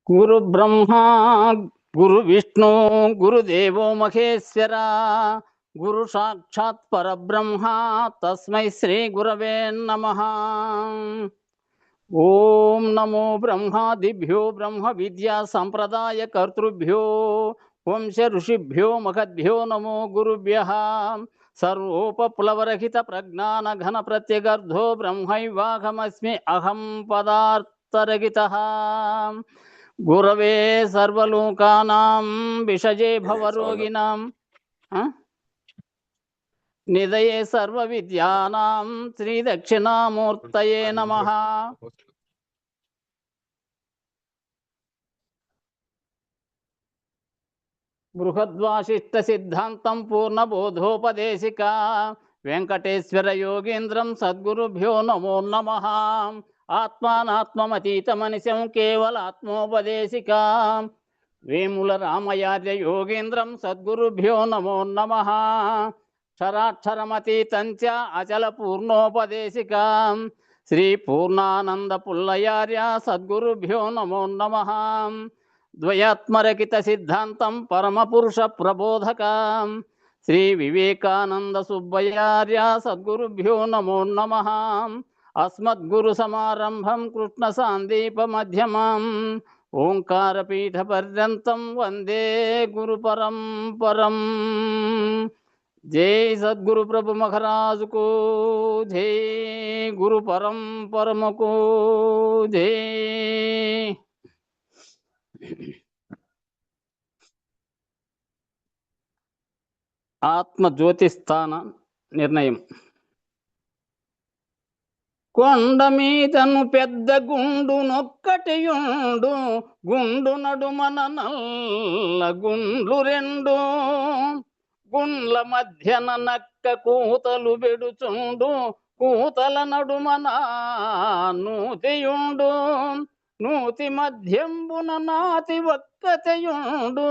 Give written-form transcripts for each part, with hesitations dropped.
గురు బ్రహ్మ గురు విష్ణు గురుదేవో మహేశ్వర గురు సాక్షాత్ పరబ్రహ్మ తస్మై శ్రీ గురవే నమః. ఓం నమో బ్రహ్మాదిభ్యో బ్రహ్మ విద్యా సంప్రదాయ కర్తృభ్యో వంశ ఋషిభ్యో మహద్భ్యో నమో గురుభ్యః. సర్వోపప్లవరహిత ప్రజ్ఞాన ఘన ప్రత్యగర్ధో బ్రహ్మైవాహమస్మి అహం పదార్థరహితః. గురవే సర్వలోకానాం విషజే భవరోగిణాం నిదయే సర్వ విద్యానాం శ్రీ దక్షిణామూర్తయే నమః. బృహద్వాసిష్ట సిద్ధాంతం పూర్ణబోధోపదేశిక వెంకటేశ్వర యోగేంద్రం సద్గురుభ్యో నమో నమః. ఆత్మానాత్మమతీతమనిశం కేవలాత్మోపదేశిక వేముల రామయార్య యోగేంద్రం సద్గురుభ్యో నమో నమః. క్షరాక్షరమతీతం చ అచల పూర్ణోపదేశిక శ్రీ పూర్ణానంద పుల్లయార్య సద్గురుభ్యో నమో నమః. ద్వయాత్మరకిత సిద్ధాంతం పరమపురుష ప్రబోధక శ్రీ వివేకానంద సుబ్బయార్య సద్గురుభ్యో నమో నమః. అస్మద్గురు సమారంభం కృష్ణ సాందీప మధ్యమం ఓంకారపీఠ పర్యంతం వందే గురు పరంపరం. జై సద్గురు ప్రభు మహారాజుకు జై, గురు పరంపరముకు జై. ఆత్మ జ్యోతిస్థాన నిర్ణయం. కొండ మీదను పెద్ద గుండు నొక్కటియుండు, గుండు నడుమన నల్ల గుండ్లు రెండు, గుండ్ల మధ్యన నక్క కూతలు బెడుచుండు, కూతల నడుమన నూతియుండు, నూతి మధ్యంబున నాతి ఒక్కతయుండు,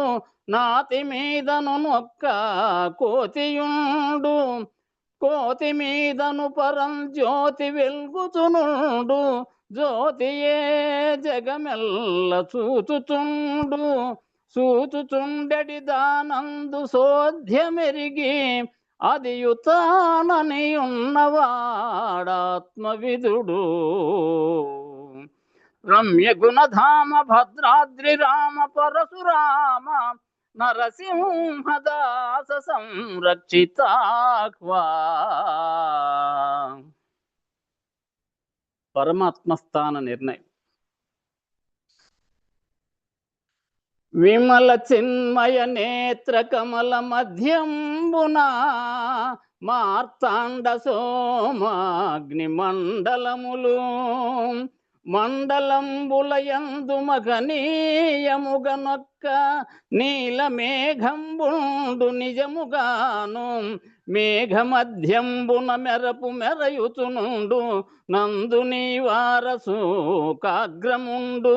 నాతి మీదను నొక్క కోతియుండు, కోతి మీదను పరం జ్యోతి వెల్గుచునుండు, జ్యోతియే జగమెల్ల చూచుచుండు, చూచుచుండెడి దానందు సోధ్యమెరిగి అదియుతానని ఉన్నవాడాత్మవిదుడు. రమ్య గుణధామ భద్రాద్రి రామ పరశురామ నరసింహదాస సంరక్షితాహ్వా. పరమాత్మస్థాన నిర్ణయం. విమల చిన్మయ నేత్ర కమల మధ్యంబున మార్తాండ సోమాగ్ని మండలములు, మండలంబులయందు మగనీయముగనొక్క నీల మేఘంబుండు నిజముగాను, మేఘ మధ్యంబున మెరపు మెరయుచునుండు, నందు నీవార సూకాగ్రముండు,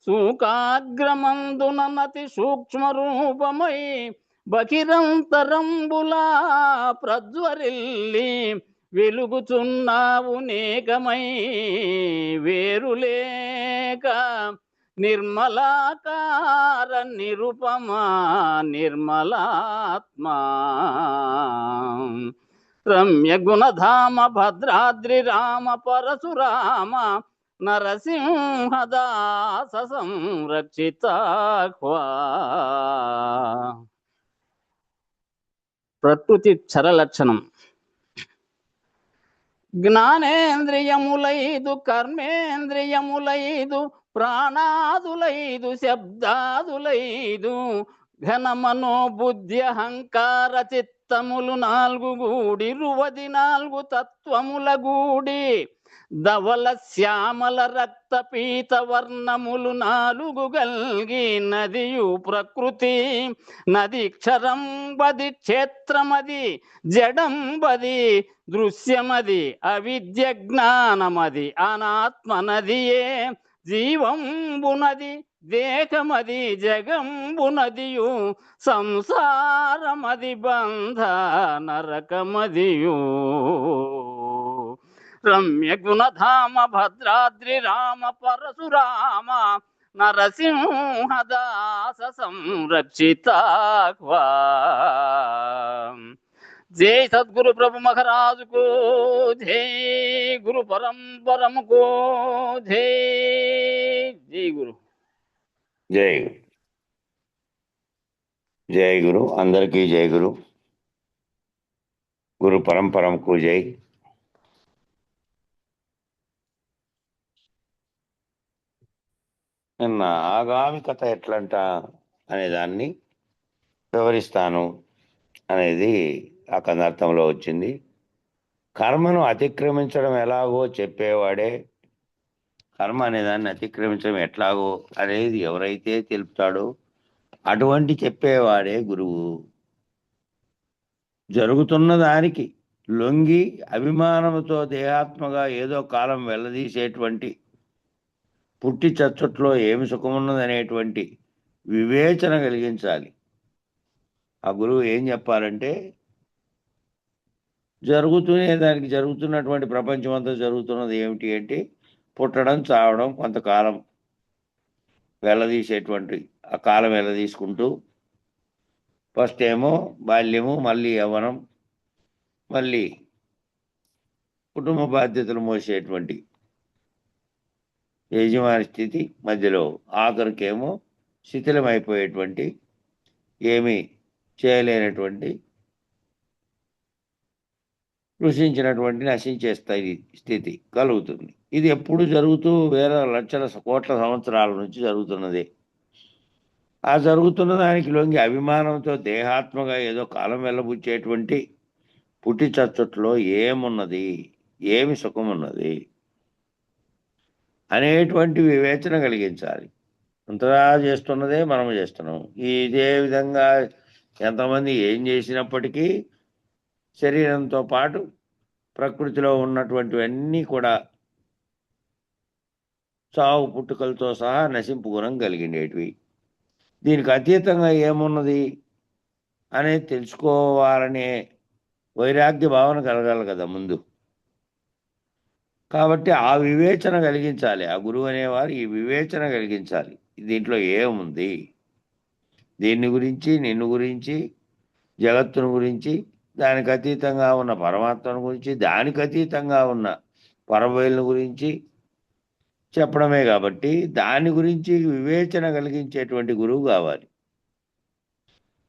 సూకాగ్రమందున నతి సూక్ష్మ రూపమై బహిరంతరంబులా ప్రజ్వరిల్లి వెలుగుచున్నావు నేకమై వేరులేక, నిర్మలాకార నిరుపమా నిర్మలాత్మా. రమ్య గుణధామ భద్రాద్రి రామ పరశురామ నరసింహదాస సంరక్షితాహ్వా. ప్రకృతి చరలక్షణం. జ్ఞానేంద్రియములైదు కర్మేంద్రియములైదు ప్రాణాదులైదు శబ్దాదులైదు, ఘన మనోబుద్ధి అహంకార చిత్తములు నాలుగు గూడి, 24 తత్వముల గూడి, ధవల శ్యామల రక్త పీత వర్ణములు 4 గల్గి, నదియు ప్రకృతి నది క్షరంబది క్షేత్రమది, జడంబది దృశ్యమది, అవిద్య జ్ఞానమది, అనాత్మ నదియే జీవంబునది, దేహమది జగంబునదియు, సంసారమది బంధ నరకమదియు. రమ్య గుణధామ భద్రాద్రి రామ పరశురామ నరసింహదాస సంరక్షితాహ్వా. జై సద్గురు ప్రభు మహారాజుకు జై, గురు పరంపరముకు జై. జై గురు. జై గురు. జై గురు. అందరికీ జై గురు. గురు పరంపరముకు జై. నిన్న ఆగామి కథ ఎట్లంట అనే దాన్ని వివరిస్తాను అనేది ఆ కందార్థంలో వచ్చింది. కర్మను అతిక్రమించడం ఎలాగో చెప్పేవాడే, కర్మ అనే దాన్ని అతిక్రమించడం ఎట్లాగో అనేది ఎవరైతే తెలుపుతాడో అటువంటి చెప్పేవాడే గురువు. జరుగుతున్న దానికి లొంగి అభిమానముతో దేహాత్మగా ఏదో కాలం వెల్లదీసేటువంటి, పుట్టి చచ్చట్లో ఏమి సుఖమున్నదనేటువంటి వివేచన కలిగించాలి. ఆ గురువు ఏం చెప్పాలంటే, దానికి జరుగుతున్నటువంటి ప్రపంచం అంతా జరుగుతున్నది ఏమిటి అంటే, పుట్టడం చావడం, కొంతకాలం వెళ్ళదీసేటువంటి, ఆ కాలం వెళ్ళదీసుకుంటూ ఫస్ట్ ఏమో బాల్యము, మళ్ళీ యవ్వనం, మళ్ళీ కుటుంబ బాధ్యతలు మోసేటువంటి యజమాని స్థితి, మధ్యలో ఆఖరికేమో శిథిలమైపోయేటువంటి, ఏమీ చేయలేనటువంటి, కృషించినటువంటి నశించే స్థితి కలుగుతుంది. ఇది ఎప్పుడు జరుగుతూ వేల లక్షల కోట్ల సంవత్సరాల నుంచి జరుగుతున్నది. ఆ జరుగుతున్న దానికి లొంగి అభిమానంతో దేహాత్మగా ఏదో కాలం వెళ్ళబుచ్చేటువంటి పుట్టి చచ్చట్లో ఏమున్నది, ఏమి సుఖమున్నది అనేటువంటి వివేచన కలిగించాలి. అంతగా చేస్తున్నదే మనము చేస్తున్నాం. ఇదే విధంగా ఎంతమంది ఏం చేసినప్పటికీ శరీరంతో పాటు ప్రకృతిలో ఉన్నటువంటివన్నీ కూడా చావు పుట్టుకలతో సహా నశింపు గుణం కలిగినవి. దీనికి అతీతంగా ఏమున్నది అనేది తెలుసుకోవాలనే వైరాగ్య భావన కలగాలి కదా ముందు. కాబట్టి ఆ వివేచన కలిగించాలి. ఆ గురువు అనేవారు ఈ వివేచన కలిగించాలి. దీంట్లో ఏముంది, దీన్ని గురించి, నిన్ను గురించి, జగత్తును గురించి, దానికి అతీతంగా ఉన్న పరమాత్మను గురించి, దానికి అతీతంగా ఉన్న పరబయలును గురించి చెప్పడమే. కాబట్టి దాని గురించి వివేచన కలిగించేటువంటి గురువు కావాలి.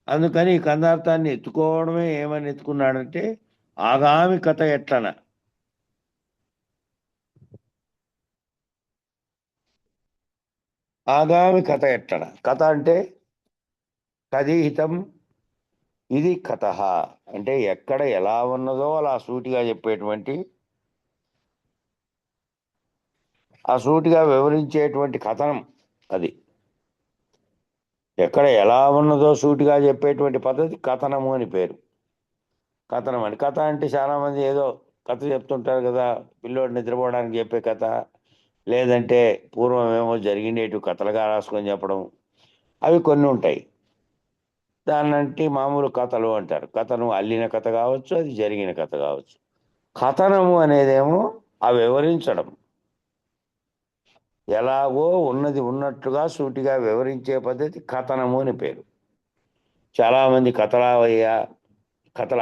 అందుకని ఈ కందార్థాన్ని ఎత్తుకోవడమే ఏమని ఎత్తుకున్నాడంటే, ఆగామి కథ ఎట్లన. ఆగామి కథ ఎట్లన. కథ అంటే కథీహితం, ఇది కథ అంటే ఎక్కడ ఎలా ఉన్నదో అలా సూటిగా చెప్పేటువంటి, ఆ సూటిగా వివరించేటువంటి కథనం. అది ఎక్కడ ఎలా ఉన్నదో సూటిగా చెప్పేటువంటి పద్ధతి కథనము అని పేరు. కథనం అని. కథ అంటే చాలామంది ఏదో కథ చెప్తుంటారు కదా, పిల్లోడు నిద్రపోవడానికి చెప్పే కథ, లేదంటే పూర్వం ఏమో జరిగినట్టు కథలుగా రాసుకొని చెప్పడం, అవి కొన్ని ఉంటాయి. దాన్నంటే మామూలు కథలు అంటారు. కథను అల్లిన కథ కావచ్చు, అది జరిగిన కథ కావచ్చు. కథనము అనేదేమో ఆ వివరించడం, ఎలాగో ఉన్నది ఉన్నట్లుగా సూటిగా వివరించే పద్ధతి కథనము అని పేరు. చాలామంది కథలు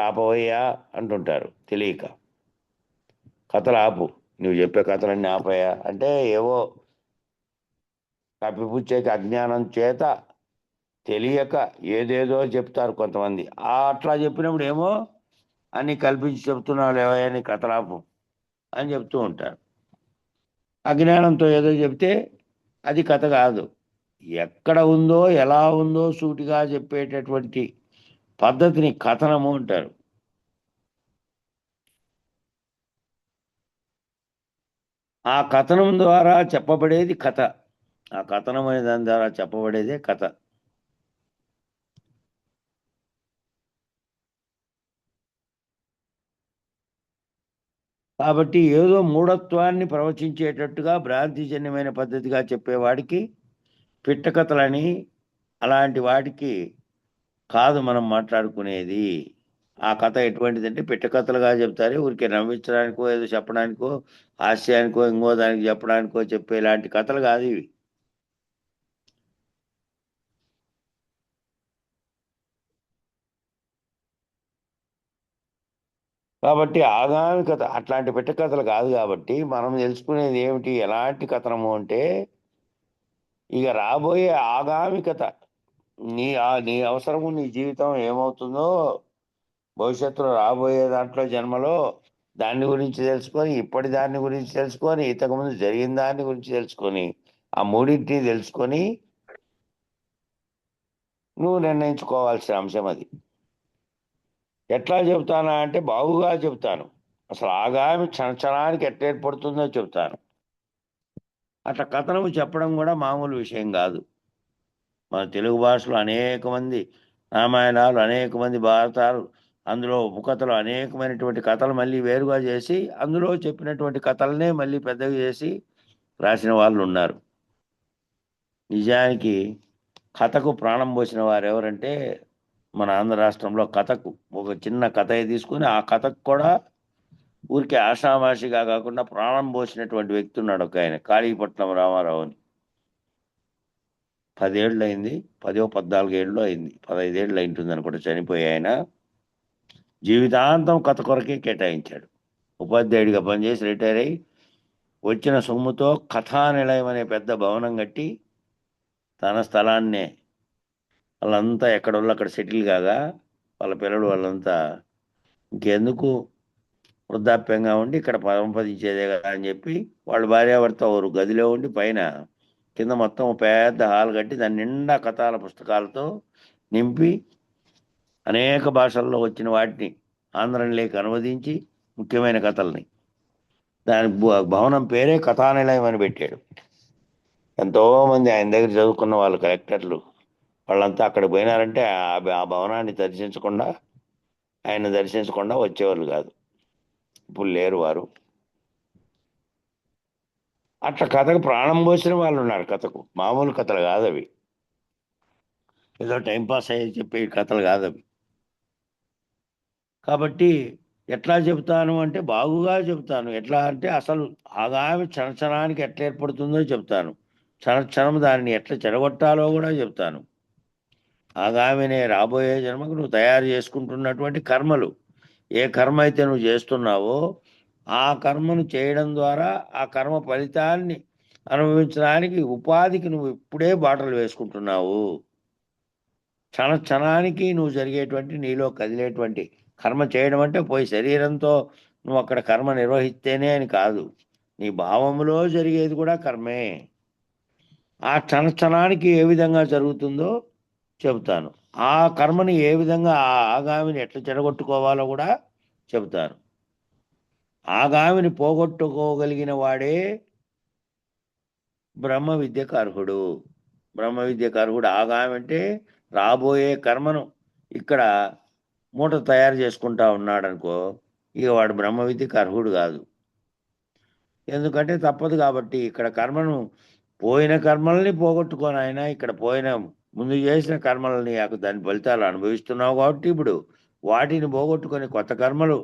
ఆపవయ్యా అంటుంటారు తెలియక. కథలు ఆపు, నువ్వు చెప్పే కథలన్నీ ఆపయ్యా అంటే ఏవో కప్పిపుచ్చేకి అజ్ఞానం చేత తెలియక ఏదేదో చెప్తారు కొంతమంది. అట్లా చెప్పినప్పుడు ఏమో అన్ని కల్పించి చెప్తున్నావు లేవని కథలాపు అని చెప్తూ ఉంటారు. అజ్ఞానంతో ఏదో చెప్తే అది కథ కాదు. ఎక్కడ ఉందో ఎలా ఉందో సూటిగా చెప్పేటటువంటి పద్ధతిని కథనము అంటారు. ఆ కథనం ద్వారా చెప్పబడేది కథ. ఆ కథనం అనే దాని ద్వారా చెప్పబడేదే కథ. కాబట్టి ఏదో మూఢత్వాన్ని ప్రవచించేటట్టుగా భ్రాంతిజన్యమైన పద్ధతిగా చెప్పేవాడికి పిట్టకథలని అలాంటి వాటికి కాదు మనం మాట్లాడుకునేది. ఆ కథ ఎటువంటిదంటే పిట్ట కథలుగా చెప్తారు, ఊరికే నవ్వించడానికో ఏదో చెప్పడానికో హాస్యానికో ఇంకో దానికి చెప్పడానికో చెప్పే ఇలాంటి కథలు కాదు ఇవి. కాబట్టి ఆగామి కథ అట్లాంటి పిట్ట కథలు కాదు. కాబట్టి మనం తెలుసుకునేది ఏమిటి, ఎలాంటి కథనము అంటే ఇక రాబోయే ఆగామి కథ. నీ అవసరము, నీ జీవితం ఏమవుతుందో భవిష్యత్తులో రాబోయే దాంట్లో జన్మలో దాని గురించి తెలుసుకొని, ఇప్పటి దాని గురించి తెలుసుకొని, ఇంతకుముందు జరిగిన దాని గురించి తెలుసుకొని, ఆ మూడింటిని తెలుసుకొని నువ్వు నిర్ణయించుకోవాల్సిన అంశం అది. ఎట్లా చెబుతానా అంటే బాగుగా చెబుతాను. అసలు ఆగామి క్షణక్షణానికి ఎట్లా ఏర్పడుతుందో చెబుతాను. అట్లా కథనం చెప్పడం కూడా మామూలు విషయం కాదు. మన తెలుగు భాషలో అనేక మంది రామాయణాలు, అనేక మంది భారతాలు, అందులో ఉపకథలు, అనేకమైనటువంటి కథలు మళ్ళీ వేరుగా చేసి అందులో చెప్పినటువంటి కథలనే మళ్ళీ పెద్దగా చేసి రాసిన వాళ్ళు ఉన్నారు. నిజానికి కథకు ప్రాణం పోసిన వారు ఎవరంటే మన ఆంధ్ర రాష్ట్రంలో కథకు ఒక చిన్న కథ తీసుకుని ఆ కథకు కూడా ఊరికే ఆషామాషిగా కాకుండా ప్రాణం పోసినటువంటి వ్యక్తి ఉన్నాడు ఒక ఆయన, కాళీపట్నం రామారావు అని. 10 ఏళ్ళు అయింది, 14 ఏళ్ళు అయింది, 15 ఏళ్ళు అయింటుంది అనుకుంటా చనిపోయి. ఆయన జీవితాంతం కథ కొరకే కేటాయించాడు. ఉపాధ్యాయుడిగా పనిచేసి రిటైర్ అయ్యి వచ్చిన సొమ్ముతో కథానిలయం అనే పెద్ద భవనం కట్టి తన స్థలాన్నే వాళ్ళంతా ఎక్కడోళ్ళు అక్కడ సెటిల్ కాగా వాళ్ళ పిల్లలు వాళ్ళంతా ఇంకెందుకు వృద్ధాప్యంగా ఉండి ఇక్కడ పరంపదించేదే కదా అని చెప్పి వాళ్ళ భార్యాభర్త ఒక గదిలో ఉండి పైన కింద మొత్తం పెద్ద హాల్ కట్టి దాని నిండా కథల పుస్తకాలతో నింపి అనేక భాషల్లో వచ్చిన వాటిని ఆంధ్రంలోకి అనువదించి ముఖ్యమైన కథల్ని దాని భవనం పేరే కథానిలయం అని పెట్టాడు. ఎంతోమంది ఆయన దగ్గర చదువుకున్న వాళ్ళు, కలెక్టర్లు వాళ్ళంతా అక్కడ పోయినారంటే ఆ భవనాన్ని దర్శించకుండా, ఆయన దర్శించకుండా వచ్చేవాళ్ళు కాదు. ఇప్పుడు లేరు వారు. అట్లా కథకు ప్రాణం పోసిన వాళ్ళు ఉన్నారు. కథకు మామూలు కథలు కాదు అవి, ఏదో టైంపాస్ అయ్యి చెప్పే కథలు కాదు అవి. కాబట్టి ఎట్లా చెబుతాను అంటే బాగుగా చెబుతాను. ఎట్లా అంటే అసలు ఆగామి క్షణక్షణానికి ఎట్లా ఏర్పడుతుందో చెప్తాను. క్షణక్షణం దానిని ఎట్లా చెడగొట్టాలో కూడా చెప్తాను. ఆగామినే రాబోయే జన్మకు నువ్వు తయారు చేసుకుంటున్నటువంటి కర్మలు, ఏ కర్మ అయితే నువ్వు చేస్తున్నావో ఆ కర్మను చేయడం ద్వారా ఆ కర్మ ఫలితాన్ని అనుభవించడానికి ఉపాధికి నువ్వు ఇప్పుడే బాటలు వేసుకుంటున్నావు. క్షణానికి నువ్వు జరిగేటువంటి నీలో కదిలేటువంటి కర్మ చేయడం అంటే పోయి శరీరంతో నువ్వు అక్కడ కర్మ నిర్వహిస్తేనే అని కాదు, నీ భావములో జరిగేది కూడా కర్మే. ఆ క్షణానికి ఏ విధంగా జరుగుతుందో చెబుతాను. ఆ కర్మని ఏ విధంగా ఆ ఆగామిని ఎట్లా చెడగొట్టుకోవాలో కూడా చెబుతాను. ఆగామిని పోగొట్టుకోగలిగిన వాడే బ్రహ్మ విద్యకు అర్హుడు. బ్రహ్మ విద్యకు అర్హుడు ఆగామి అంటే రాబోయే కర్మను ఇక్కడ మూట తయారు చేసుకుంటా ఉన్నాడు అనుకో, ఇక వాడు బ్రహ్మ విద్యకు అర్హుడు కాదు. ఎందుకంటే తప్పదు కాబట్టి. ఇక్కడ కర్మను పోయిన కర్మల్ని పోగొట్టుకొని ఆయన ఇక్కడ పోయిన ముందు చేసిన కర్మలని దాని ఫలితాలు అనుభవిస్తున్నావు కాబట్టి ఇప్పుడు వాటిని పోగొట్టుకొని కొత్త కర్మలు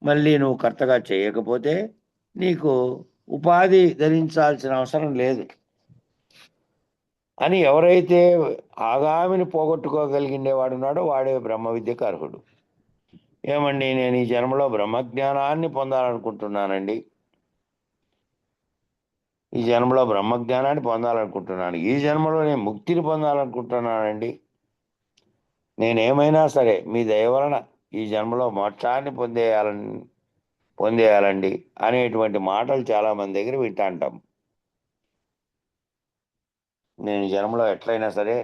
మళ్ళీ నువ్వు కర్తగా చేయకపోతే నీకు ఉపాధి ధరించాల్సిన అవసరం లేదు అని ఎవరైతే ఆగామిని పోగొట్టుకోగలిగిండేవాడు ఉన్నాడో వాడే బ్రహ్మ విద్యకు అర్హుడు. ఏమండి, నేను ఈ జన్మలో బ్రహ్మజ్ఞానాన్ని పొందాలనుకుంటున్నానండి, ఈ జన్మలో బ్రహ్మజ్ఞానాన్ని పొందాలనుకుంటున్నాను, ఈ జన్మలో నేను ముక్తిని పొందాలనుకుంటున్నానండి, నేనేమైనా సరే మీ దయ వలన ఈ జన్మలో మోక్షాన్ని పొందేయాలండి అనేటువంటి మాటలు చాలా మంది దగ్గర వింటా అంటాం. నేను ఈ జన్మలో ఎట్లయినా సరే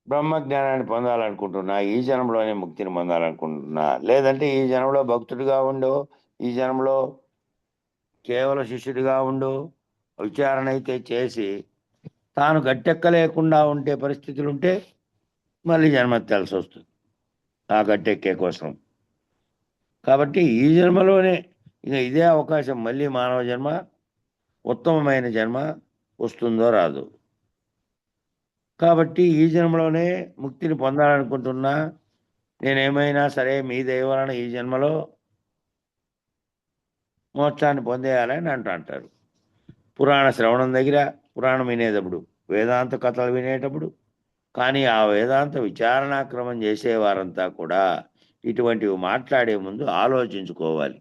బ్రహ్మజ్ఞానాన్ని పొందాలనుకుంటున్నా, ఈ జన్మలోనే ముక్తిని పొందాలనుకుంటున్నా, లేదంటే ఈ జన్మలో భక్తుడిగా ఉండు, ఈ జన్మలో కేవల శిష్యుడిగా ఉండు, విచారణ అయితే చేసి తాను గట్టెక్కలేకుండా ఉండే పరిస్థితులు ఉంటే మళ్ళీ జన్మెత్తాల్సి వస్తుంది ఆ గట్టెక్కే కోసం. కాబట్టి ఈ జన్మలోనే ఇక ఇదే అవకాశం, మళ్ళీ మానవ జన్మ ఉత్తమమైన జన్మ వస్తుందో రాదు. కాబట్టి ఈ జన్మలోనే ముక్తిని పొందాలనుకుంటున్నా, నేనేమైనా సరే మీ దయ వలన ఈ జన్మలో మోక్షాన్ని పొందేయాలని అంటారు. పురాణ శ్రవణం దగ్గర, పురాణం వినేటప్పుడు, వేదాంత కథలు వినేటప్పుడు, కానీ ఆ వేదాంత విచారణాక్రమం చేసేవారంతా కూడా ఇటువంటివి మాట్లాడే ముందు ఆలోచించుకోవాలి.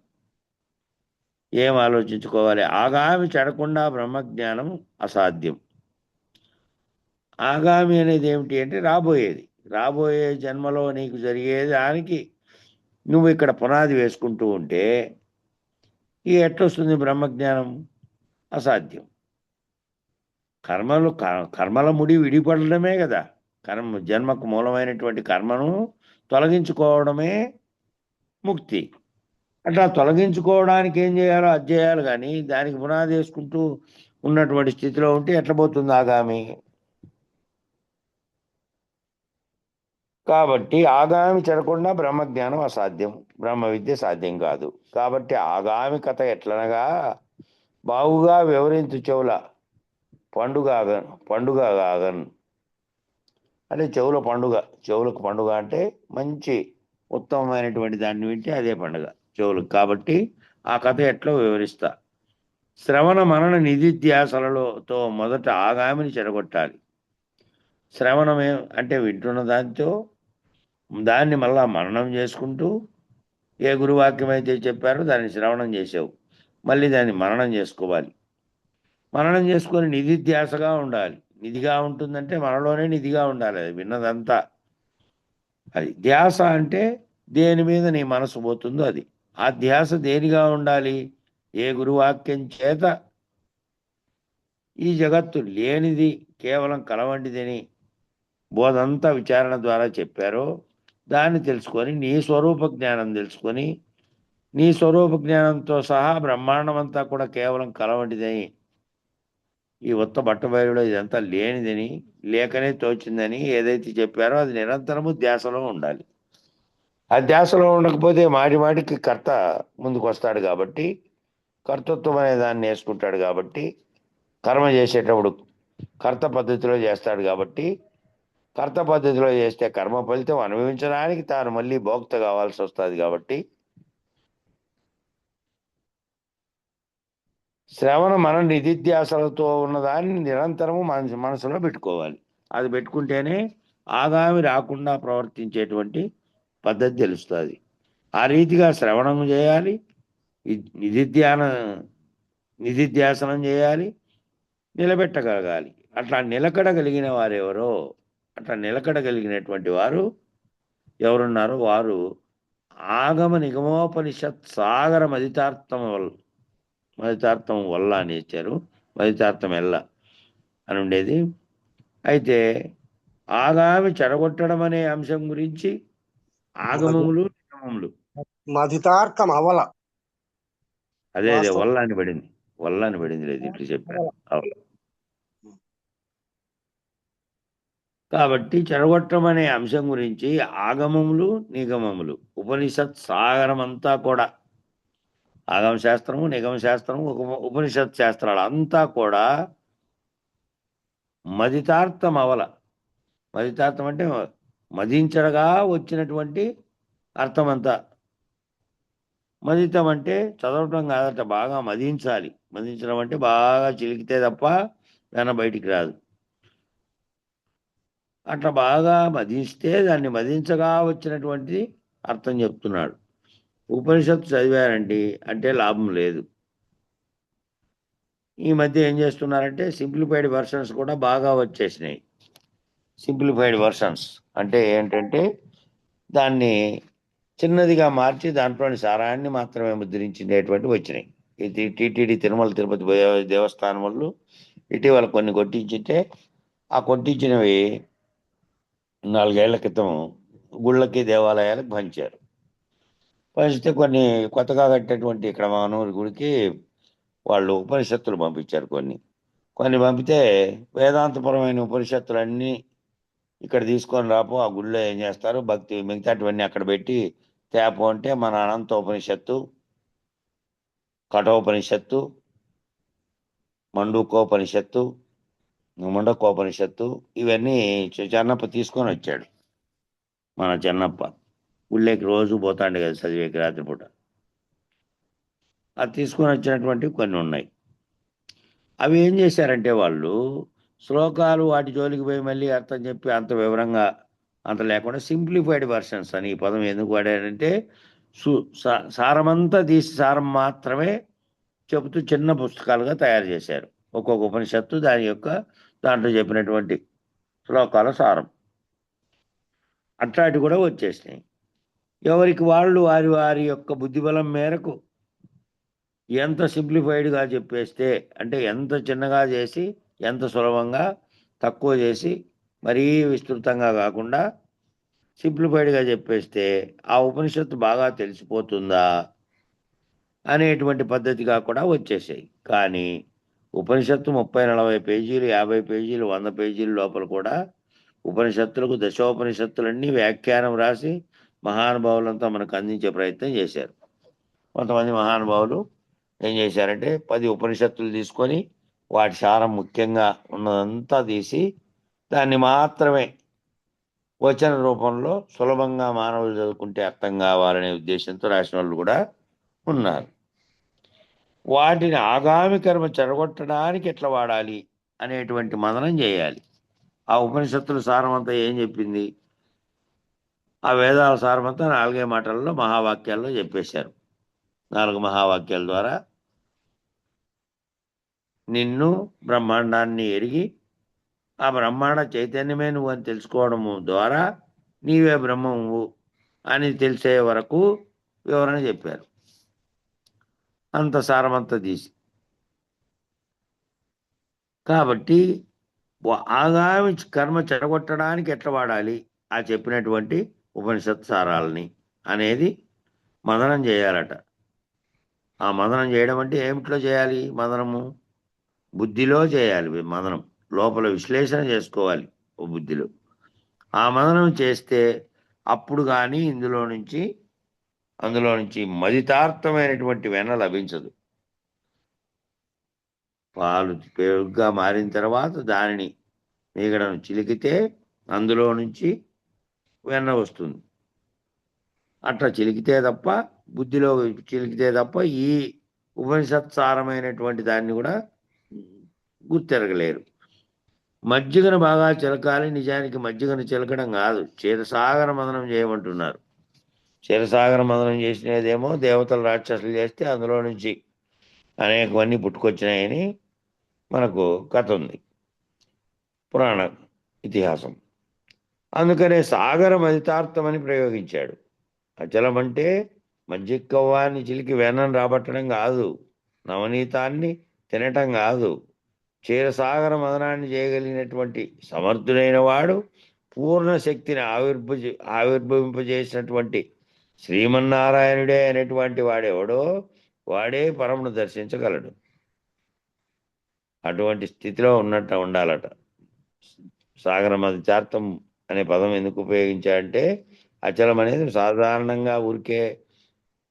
ఏం ఆలోచించుకోవాలి? ఆగామి చెడకుండా బ్రహ్మజ్ఞానం అసాధ్యం. ఆగామి అనేది ఏమిటి అంటే రాబోయేది. రాబోయే జన్మలో నీకు జరిగే దానికి నువ్వు ఇక్కడ పునాది వేసుకుంటూ ఉంటే ఈ ఎట్లొస్తుంది బ్రహ్మజ్ఞానం? అసాధ్యం. కర్మల ముడి విడిపడడమే కదా జన్మకు మూలమైనటువంటి కర్మను తొలగించుకోవడమే ముక్తి. అట్లా తొలగించుకోవడానికి ఏం చేయాలో అది చేయాలి, కానీ దానికి పునాది వేసుకుంటూ ఉన్నటువంటి స్థితిలో ఉంటే ఎట్లా పోతుంది ఆగామి? కాబట్టి ఆగామి చెడకుండా బ్రహ్మజ్ఞానం అసాధ్యం, బ్రహ్మ విద్య సాధ్యం కాదు. కాబట్టి ఆగామి కథ ఎట్లనగా బావుగా వివరించు చెవుల పండుగ ఆగన్ అంటే చెవులకు పండుగ అంటే మంచి ఉత్తమమైనటువంటి దాన్ని వింటే అదే పండుగ చెవులకు. కాబట్టి ఆ కథ ఎట్లా వివరిస్తా. శ్రవణ మనన నిధిధ్యాసలతో మొదట ఆగామిని చెడగొట్టాలి. శ్రవణమే అంటే వింటున్న దాన్ని మళ్ళా మననం చేసుకుంటూ, ఏ గురువాక్యం అయితే చెప్పారో దాన్ని శ్రవణం చేసావు, మళ్ళీ దాన్ని మననం చేసుకోవాలి. మననం చేసుకొని నిధిధ్యాసగా ఉండాలి. నిధిగా ఉంటుందంటే మనలోనే నిధిగా ఉండాలి అది విన్నదంతా. అది ధ్యాస అంటే దేని మీద నీ మనసు పోతుందో అది. ఆ ధ్యాస దేనిగా ఉండాలి? ఏ గురువాక్యం చేత ఈ జగత్తు లేనిది కేవలం కలవంటిదని బోధంతా విచారణ ద్వారా చెప్పారో దాన్ని తెలుసుకొని నీ స్వరూప జ్ఞానం తెలుసుకొని, నీ స్వరూప జ్ఞానంతో సహా బ్రహ్మాండం అంతా కూడా కేవలం కలవంటిదని, ఈ ఉత్త బట్టబయలులో ఇదంతా లేనిదని, లేకనే తోచిందని ఏదైతే చెప్పారో అది నిరంతరము ధ్యాసలో ఉండాలి. ఆ ధ్యాసలో ఉండకపోతే మాటికి కర్త ముందుకు వస్తాడు కాబట్టి, కర్తృత్వం అనే దాన్ని వేసుకుంటాడు కాబట్టి, కర్మ చేసేటప్పుడు కర్త పద్ధతిలో చేస్తాడు కాబట్టి, కర్త పద్ధతిలో చేస్తే కర్మ ఫలితం అనుభవించడానికి తాను మళ్ళీ భోక్త కావాల్సి వస్తుంది. కాబట్టి శ్రవణ మన నిధిధ్యాసలతో ఉన్నదాన్ని నిరంతరము మనసులో పెట్టుకోవాలి. అది పెట్టుకుంటేనే ఆగామి రాకుండా ప్రవర్తించేటువంటి పద్ధతి తెలుస్తుంది. ఆ రీతిగా శ్రవణం చేయాలి, నిధిధ్యాసనం చేయాలి, నిలబెట్టగలగాలి. అట్లా నిలకడగలిగిన వారెవరో, అట్లా నిలకడగలిగినటువంటి వారు ఎవరున్నారో వారు ఆగమ నిగమోపనిషత్ సాగర మదితార్థం వల్ల అని ఇచ్చారు. మదితార్థం ఎల్ల అని ఉండేది. అయితే ఆగామి చెడగొట్టడం అనే అంశం గురించి ఆగమములు నిగమములు మదితార్థం అవల అదే వల్ల అని పడింది. లేదు ఇట్లు చెప్పారు. కాబట్టి చెడగొట్టడం అనే అంశం గురించి ఆగమములు నిగమములు ఉపనిషత్ సాగరం అంతా కూడా, ఆగమ శాస్త్రము, నిగమ శాస్త్రము, ఉపనిషత్ శాస్త్రాలు అంతా కూడా మదితార్థం అవల. మదితార్థం అంటే మదించడగా వచ్చినటువంటి అర్థం అంతా. మదితం అంటే చదవటం కాదట, బాగా మదించాలి. మదించడం అంటే బాగా చిలికితే తప్ప దాన్ని బయటికి రాదు. అట్లా బాగా మదిస్తే దాన్ని మదించగా వచ్చినటువంటి అర్థం చెప్తున్నాడు. ఉపనిషత్తు చదివారండి అంటే లాభం లేదు. ఈ మధ్య ఏం చేస్తున్నారంటే సింప్లిఫైడ్ వర్షన్స్ కూడా బాగా వచ్చేసినాయి. సింప్లిఫైడ్ వర్షన్స్ అంటే ఏంటంటే దాన్ని చిన్నదిగా మార్చి దాంట్లోని సారాన్ని మాత్రమే ముద్రించేటువంటి వచ్చినాయి. ఇది టీటీడీ తిరుమల తిరుపతి దేవస్థానం వాళ్ళు ఇటీవల కొన్ని కొట్టించితే, ఆ కొట్టించినవి 4 ఏళ్ల క్రితం గుళ్ళకి దేవాలయాలకు పంచారు. పంచితే కొన్ని కొత్తగా కట్టినటువంటి ఇక్కడ మానూరు గుడికి వాళ్ళు ఉపనిషత్తులు పంపించారు. కొన్ని పంపితే వేదాంతపరమైన ఉపనిషత్తులన్నీ ఇక్కడ తీసుకొని రాపో, ఆ గుళ్ళో ఏం చేస్తారు భక్తి మిగతాటివన్నీ అక్కడ పెట్టి తేపో అంటే మన అనంతోపనిషత్తు, కఠోపనిషత్తు, మండూకోపనిషత్తు, ముండకోపనిషత్తు ఇవన్నీ చెన్నప్ప తీసుకొని వచ్చాడు. మన చెన్నప్ప ఊళ్ళోకి రోజు పోతాండే కదా చదివేకి రాత్రిపూట. అది తీసుకొని వచ్చినటువంటివి కొన్ని ఉన్నాయి. అవి ఏం చేశారంటే వాళ్ళు శ్లోకాలు వాటి జోలికి పోయి మళ్ళీ అర్థం చెప్పి అంత వివరంగా అంత లేకుండా సింప్లిఫైడ్ వర్షన్స్ అని ఈ పదం ఎందుకు వాడారంటే సారమంతా తీసి సారం మాత్రమే చెబుతూ చిన్న పుస్తకాలుగా తయారు చేశారు. ఒక్కొక్క ఉపనిషత్తు దాని యొక్క దాంట్లో చెప్పినటువంటి శ్లోకాల సారం అట్లాంటివి కూడా వచ్చేసినాయి. ఎవరికి వాళ్ళు వారి వారి యొక్క బుద్ధిబలం మేరకు ఎంత సింప్లిఫైడ్గా చెప్పేస్తే అంటే ఎంత చిన్నగా చేసి ఎంత సులభంగా తక్కువ చేసి మరీ విస్తృతంగా కాకుండా సింప్లిఫైడ్గా చెప్పేస్తే ఆ ఉపనిషత్తు బాగా తెలిసిపోతుందా అనేటువంటి పద్ధతిగా కూడా వచ్చేసాయి. కానీ ఉపనిషత్తు 30-40 పేజీలు 50 పేజీలు 100 పేజీల లోపల కూడా ఉపనిషత్తులకు దశోపనిషత్తులన్నీ వ్యాఖ్యానం రాసి మహానుభావులంతా మనకు అందించే ప్రయత్నం చేశారు. కొంతమంది మహానుభావులు ఏం చేశారంటే 10 ఉపనిషత్తులు తీసుకొని వాటి సారం ముఖ్యంగా ఉన్నదంతా తీసి దాన్ని మాత్రమే వచన రూపంలో సులభంగా మానవులు చదువుకుంటే అర్థం కావాలనే ఉద్దేశంతో రాసిన వాళ్ళు కూడా ఉన్నారు. వాటిని ఆగామి కర్మ చెడగొట్టడానికి ఎట్లా వాడాలి అనేటువంటి మననం చేయాలి. ఆ ఉపనిషత్తుల సారం అంతా ఏం చెప్పింది? ఆ వేదాల సారం అంతా 4 మాటల్లో మహావాక్యాల్లో చెప్పేశారు. 4 మహావాక్యాల ద్వారా నిన్ను బ్రహ్మాండాన్ని ఎరిగి ఆ బ్రహ్మాండ చైతన్యమే నువ్వు అని తెలుసుకోవడము ద్వారా నీవే బ్రహ్మము అని తెలిసే వరకు వివరణ చెప్పారు. అంత సారమంతా తీసి కాబట్టి ఆగామి కర్మ చెడగొట్టడానికి ఎట్లా వాడాలి ఆ చెప్పినటువంటి ఉపనిషత్ సారాలని అనేది మదనం చేయాలట. ఆ మదనం చేయడం అంటే ఏమిట్లో చేయాలి? మదనము బుద్ధిలో చేయాలి. మదనం లోపల విశ్లేషణ చేసుకోవాలి బుద్ధిలో. ఆ మదనం చేస్తే అప్పుడు కానీ అందులో నుంచి మదితార్థమైనటువంటి వెన్న లభించదు. పాలు పెరుగుగా మారిన తర్వాత దానిని మీగడను చిలికితే అందులో నుంచి వెన్న వస్తుంది. అట్లా చిలికితే తప్ప బుద్ధిలో చిలికితే తప్ప ఈ ఉపనిషత్సారమైనటువంటి దాన్ని కూడా గుర్తెరగలేరు. మజ్జిగను బాగా చిలకాలి. నిజానికి మజ్జిగను చిలకడం కాదు, క్షీరసాగర మదనం చేయమంటున్నారు. క్షీరసాగర మదనం చేసినదేమో దేవతలు రాక్షసులు చేస్తే అందులో నుంచి అనేకవన్నీ పుట్టుకొచ్చినాయని మనకు కథ ఉంది, పురాణ ఇతిహాసం. అందుకనే సాగర మదితార్థం అని ప్రయోగించాడు. అచలం అంటే మజ్జిగ కవ్వాన్ని చిలికి వెన్నను రాబట్టడం కాదు, నవనీతాన్ని తినటం కాదు. క్షీరసాగర మదనాన్ని చేయగలిగినటువంటి సమర్థుడైన వాడు, పూర్ణ శక్తిని ఆవిర్భవింపజేసినటువంటి శ్రీమన్నారాయణుడే అనేటువంటి వాడెవడో వాడే పరమును దర్శించగలడు. అటువంటి స్థితిలో ఉన్నట్టు ఉండాలట. సాగర మదితార్థం అనే పదం ఎందుకు ఉపయోగించాడంటే అచలం అనేది సాధారణంగా ఊరికే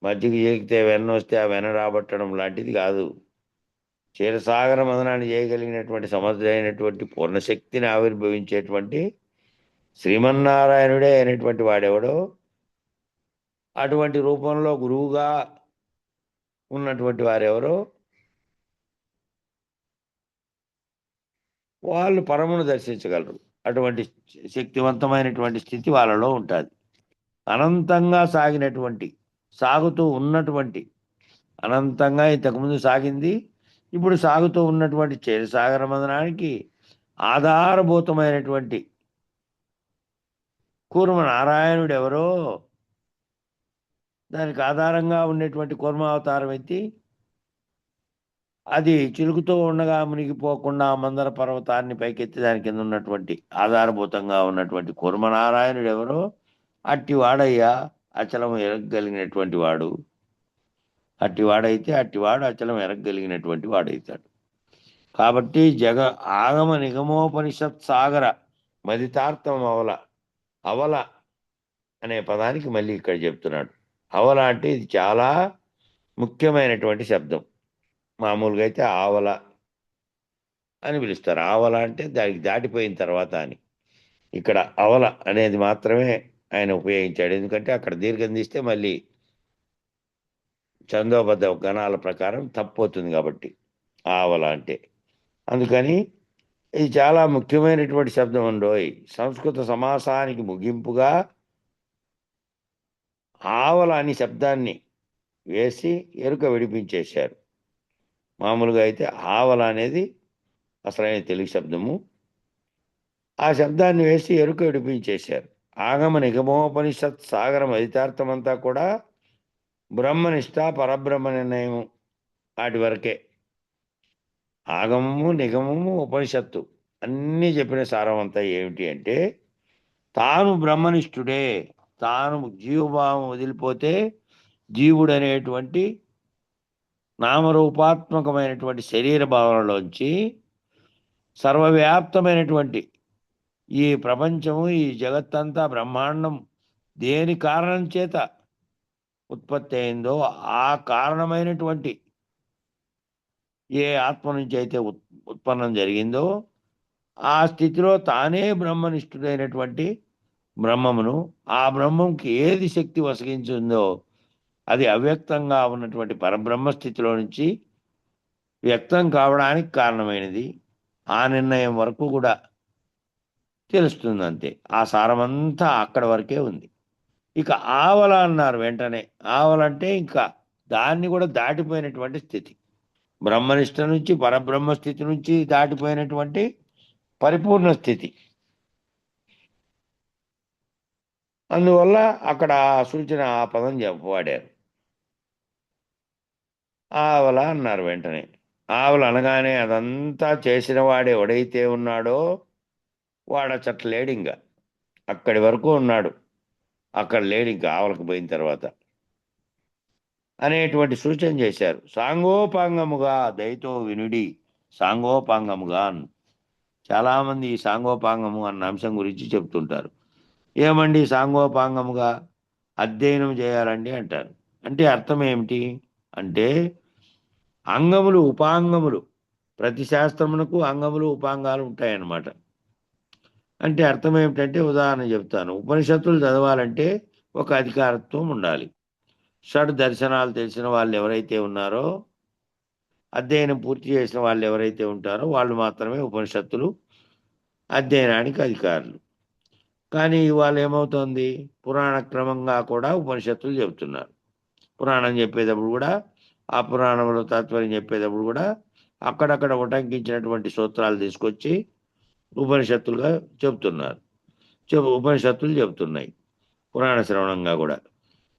మజ్జిగ చేకితే వెన్న వస్తే ఆ వెన్న రాబట్టడం లాంటిది కాదు. క్షీరసాగర మదనాన్ని చేయగలిగినటువంటి సమర్థుడైనటువంటి పూర్ణశక్తిని ఆవిర్భవించేటువంటి శ్రీమన్నారాయణుడే అయినటువంటి వాడెవడో అటువంటి రూపంలో గురువుగా ఉన్నటువంటి వారెవరో వాళ్ళు పరమును దర్శించగలరు. అటువంటి శక్తివంతమైనటువంటి స్థితి వాళ్ళలో ఉంటుంది. అనంతంగా సాగుతూ ఉన్నటువంటి అనంతంగా ఇంతకుముందు సాగింది, ఇప్పుడు సాగుతూ ఉన్నటువంటి క్షీరసాగర మదనానికి ఆధారభూతమైనటువంటి కూర్మ నారాయణుడు ఎవరో దానికి ఆధారంగా ఉండేటువంటి కూర్మావతారం ఎత్తి అది చిలుకుతూ ఉండగా మునిగిపోకుండా మందర పర్వతాన్ని పైకెత్తి దాని కింద ఉన్నటువంటి ఆధారభూతంగా ఉన్నటువంటి కూర్మనారాయణుడు ఎవరో అట్టివాడయ్యా అచలం ఎరగగలిగినటువంటి వాడు. అట్టివాడైతే అట్టివాడు అచలం ఎరగగలిగినటువంటి వాడైతాడు. కాబట్టి ఆగమ నిగమోపనిషత్ సాగర మదితార్థం అవల అనే పదానికి మళ్ళీ ఇక్కడ చెప్తున్నాడు. అవల అంటే ఇది చాలా ముఖ్యమైనటువంటి శబ్దం. మామూలుగా అయితే ఆవల అని పిలుస్తారు. ఆవల అంటే దానికి దాటిపోయిన తర్వాత అని. ఇక్కడ అవల అనేది మాత్రమే ఆయన ఉపయోగించాడు. ఎందుకంటే అక్కడ దీర్ఘం తీస్తే మళ్ళీ ఛందోబద్ధ గణాల ప్రకారం తప్పవుతుంది కాబట్టి ఆవల అంటే. అందుకని ఇది చాలా ముఖ్యమైనటువంటి శబ్దం అండోయ్. సంస్కృత సమాసానికి ముగింపుగా ఆవల అని శబ్దాన్ని వేసి ఎరుక విడిపించేశారు. మామూలుగా అయితే ఆవల అనేది అసలైన తెలుగు శబ్దము. ఆ శబ్దాన్ని వేసి ఎరుక విడిపించేశారు. ఆగమ నిగమోపనిషత్ సాగరం అధితార్థమంతా కూడా బ్రహ్మనిష్ట పరబ్రహ్మ నిర్ణయం వాటి వరకే. ఆగమము నిగమము ఉపనిషత్తు అన్నీ చెప్పిన సారం అంతా ఏమిటి అంటే తాను బ్రహ్మనిష్ఠుడే. తాను జీవభావం వదిలిపోతే జీవుడు అనేటువంటి నామరూపాత్మకమైనటువంటి శరీర భావనలోంచి సర్వవ్యాప్తమైనటువంటి ఈ ప్రపంచము ఈ జగత్తంతా బ్రహ్మాండం దేని కారణం చేత ఉత్పత్తి అయిందో ఆ కారణమైనటువంటి ఏ ఆత్మ నుంచి అయితే ఉత్పన్నం జరిగిందో ఆ స్థితిలో తానే బ్రహ్మనిష్ఠుడైనటువంటి బ్రహ్మమును, ఆ బ్రహ్మంకి ఏది శక్తి వసగించిందో అది అవ్యక్తంగా ఉన్నటువంటి పరబ్రహ్మ స్థితిలో నుంచి వ్యక్తం కావడానికి కారణమైనది. ఆ నిర్ణయం వరకు కూడా తెలుస్తుంది అంతే. ఆ సారమంతా అక్కడ వరకే ఉంది. ఇక ఆవల అన్నారు వెంటనే. ఆవలంటే ఇంకా దాన్ని కూడా దాటిపోయినటువంటి స్థితి. బ్రహ్మనిష్ట నుంచి పరబ్రహ్మ స్థితి నుంచి దాటిపోయినటువంటి పరిపూర్ణ స్థితి. అందువల్ల అక్కడ సూచన ఆ పదం వాడారు. ఆవల అన్నారు వెంటనే. ఆవల అనగానే అదంతా చేసిన వాడు ఎవడైతే ఉన్నాడో వాడు లేడు ఇంకా. అక్కడి వరకు ఉన్నాడు, అక్కడ లేడు ఇంకా ఆవలకు పోయిన తర్వాత అనేటువంటి సూచన చేశారు. సాంగోపాంగముగా దయతో వినుడి. సాంగోపాంగముగా చాలామంది ఈ సాంగోపాంగము అన్న అంశం గురించి చెప్తుంటారు. ఏమండి సాంగోపాంగముగా అధ్యయనం చేయాలండి అంటారు. అంటే అర్థం ఏమిటి అంటే అంగములు ఉపాంగములు, ప్రతి శాస్త్రమునకు అంగములు ఉపాంగాలు ఉంటాయన్నమాట. అంటే అర్థం ఏమిటంటే ఉదాహరణ చెప్తాను. ఉపనిషత్తులు చదవాలంటే ఒక అధికారత్వం ఉండాలి. షడ్ దర్శనాలు తెలిసిన వాళ్ళు ఎవరైతే ఉన్నారో, అధ్యయనం పూర్తి చేసిన వాళ్ళు ఎవరైతే ఉంటారో వాళ్ళు మాత్రమే ఉపనిషత్తులు అధ్యయనానికి అధికారులు. కానీ ఇవాళ ఏమవుతోంది, పురాణ క్రమంగా కూడా ఉపనిషత్తులు చెబుతున్నారు. పురాణం చెప్పేటప్పుడు కూడా, ఆ పురాణంలో తాత్పర్యం చెప్పేటప్పుడు కూడా అక్కడక్కడ ఉటంకించినటువంటి సూత్రాలు తీసుకొచ్చి ఉపనిషత్తులుగా చెబుతున్నారు. ఉపనిషత్తులు చెబుతున్నాయి పురాణ శ్రవణంగా కూడా.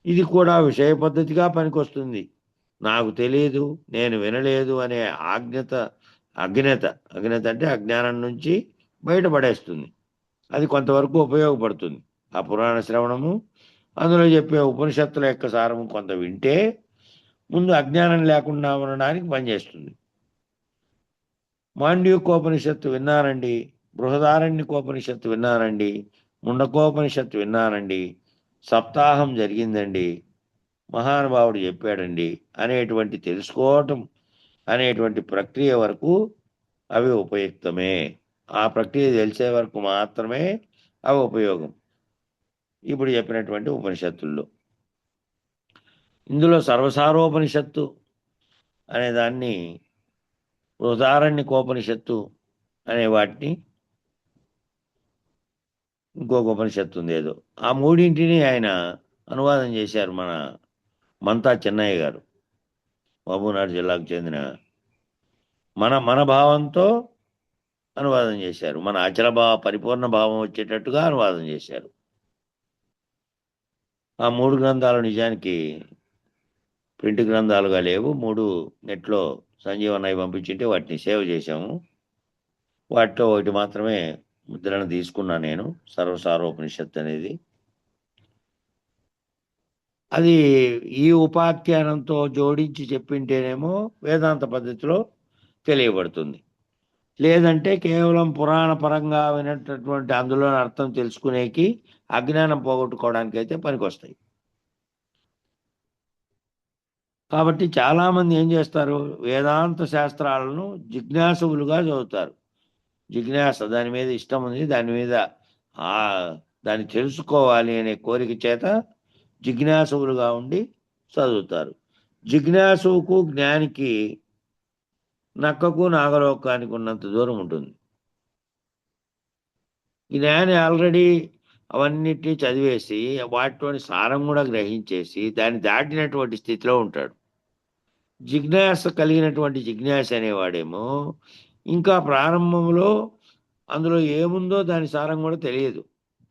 ఇది కూడా విషయ పద్ధతిగా పనికొస్తుంది. నాకు తెలియదు, నేను వినలేదు అనే అజ్ఞత అంటే అజ్ఞానం నుంచి బయటపడేస్తుంది. అది కొంతవరకు ఉపయోగపడుతుంది. ఆ పురాణ శ్రవణము, అందులో చెప్పే ఉపనిషత్తుల యొక్క సారము కొంత వింటే ముందు అజ్ఞానం లేకుండా ఉండడానికి పనిచేస్తుంది. మాండ్యూకోపనిషత్తు విన్నానండి, బృహదారణ్యకోపనిషత్తు విన్నానండి, ముండకోపనిషత్తు విన్నానండి, సప్తాహం జరిగిందండి, మహానుభావుడు చెప్పాడండి అనేటువంటి తెలుసుకోవటం అనేటువంటి ప్రక్రియ వరకు అవి ఉపయుక్తమే. ఆ ప్రక్రియ తెలిసే వరకు మాత్రమే అవి ఉపయోగం. ఇప్పుడు చెప్పినటువంటి ఉపనిషత్తుల్లో ఇందులో సర్వసారోపనిషత్తు అనే దాన్ని, బృహదారణ్యకోపనిషత్తు అనే వాటిని, ఇంకొక ఉపనిషత్తు ఉంది ఏదో, ఆ మూడింటిని ఆయన అనువాదం చేశారు. మంతా చెన్నయ్య గారు, మహబూబ్నగర్ జిల్లాకు చెందిన మన భావంతో అనువాదం చేశారు. మన అచల పరిపూర్ణ భావం వచ్చేటట్టుగా అనువాదం చేశారు. ఆ 3 గ్రంథాలు నిజానికి ప్రింట్ గ్రంథాలుగా లేవు. 3 నెట్లో సంజీవన్నయ్య పంపించింటే వాటిని సేవ్ చేశాము. వాటిలో ఒకటి మాత్రమే ముద్రణ తీసుకున్నా నేను, సర్వసారోపనిషత్తు అనేది. అది ఈ ఉపాఖ్యానంతో జోడించి చెప్పింటేనేమో వేదాంత పద్ధతిలో తెలియబడుతుంది. లేదంటే కేవలం పురాణ పరంగా వినటువంటి అందులోని అర్థం తెలుసుకునేకి, అజ్ఞానం పోగొట్టుకోవడానికి అయితే పనికొస్తాయి. కాబట్టి చాలామంది ఏం చేస్తారు, వేదాంత శాస్త్రాలను జిజ్ఞాసువులుగా చదువుతారు. జిజ్ఞాస, దాని మీద ఇష్టం ఉంది, దాని మీద ఆ దాన్ని తెలుసుకోవాలి అనే కోరిక చేత జిజ్ఞాసువులుగా ఉండి చదువుతారు. జిజ్ఞాసువుకు జ్ఞానికి నక్కకు నాగలోకానికి ఉన్నంత దూరం ఉంటుంది. జ్ఞాని ఆల్రెడీ అవన్నిటినీ చదివేసి వాటిలోని సారం కూడా గ్రహించేసి దాన్ని దాటినటువంటి స్థితిలో ఉంటాడు. జిజ్ఞాస కలిగినటువంటి జిజ్ఞాస అనేవాడేమో ఇంకా ప్రారంభంలో అందులో ఏముందో దాని సారం కూడా తెలియదు,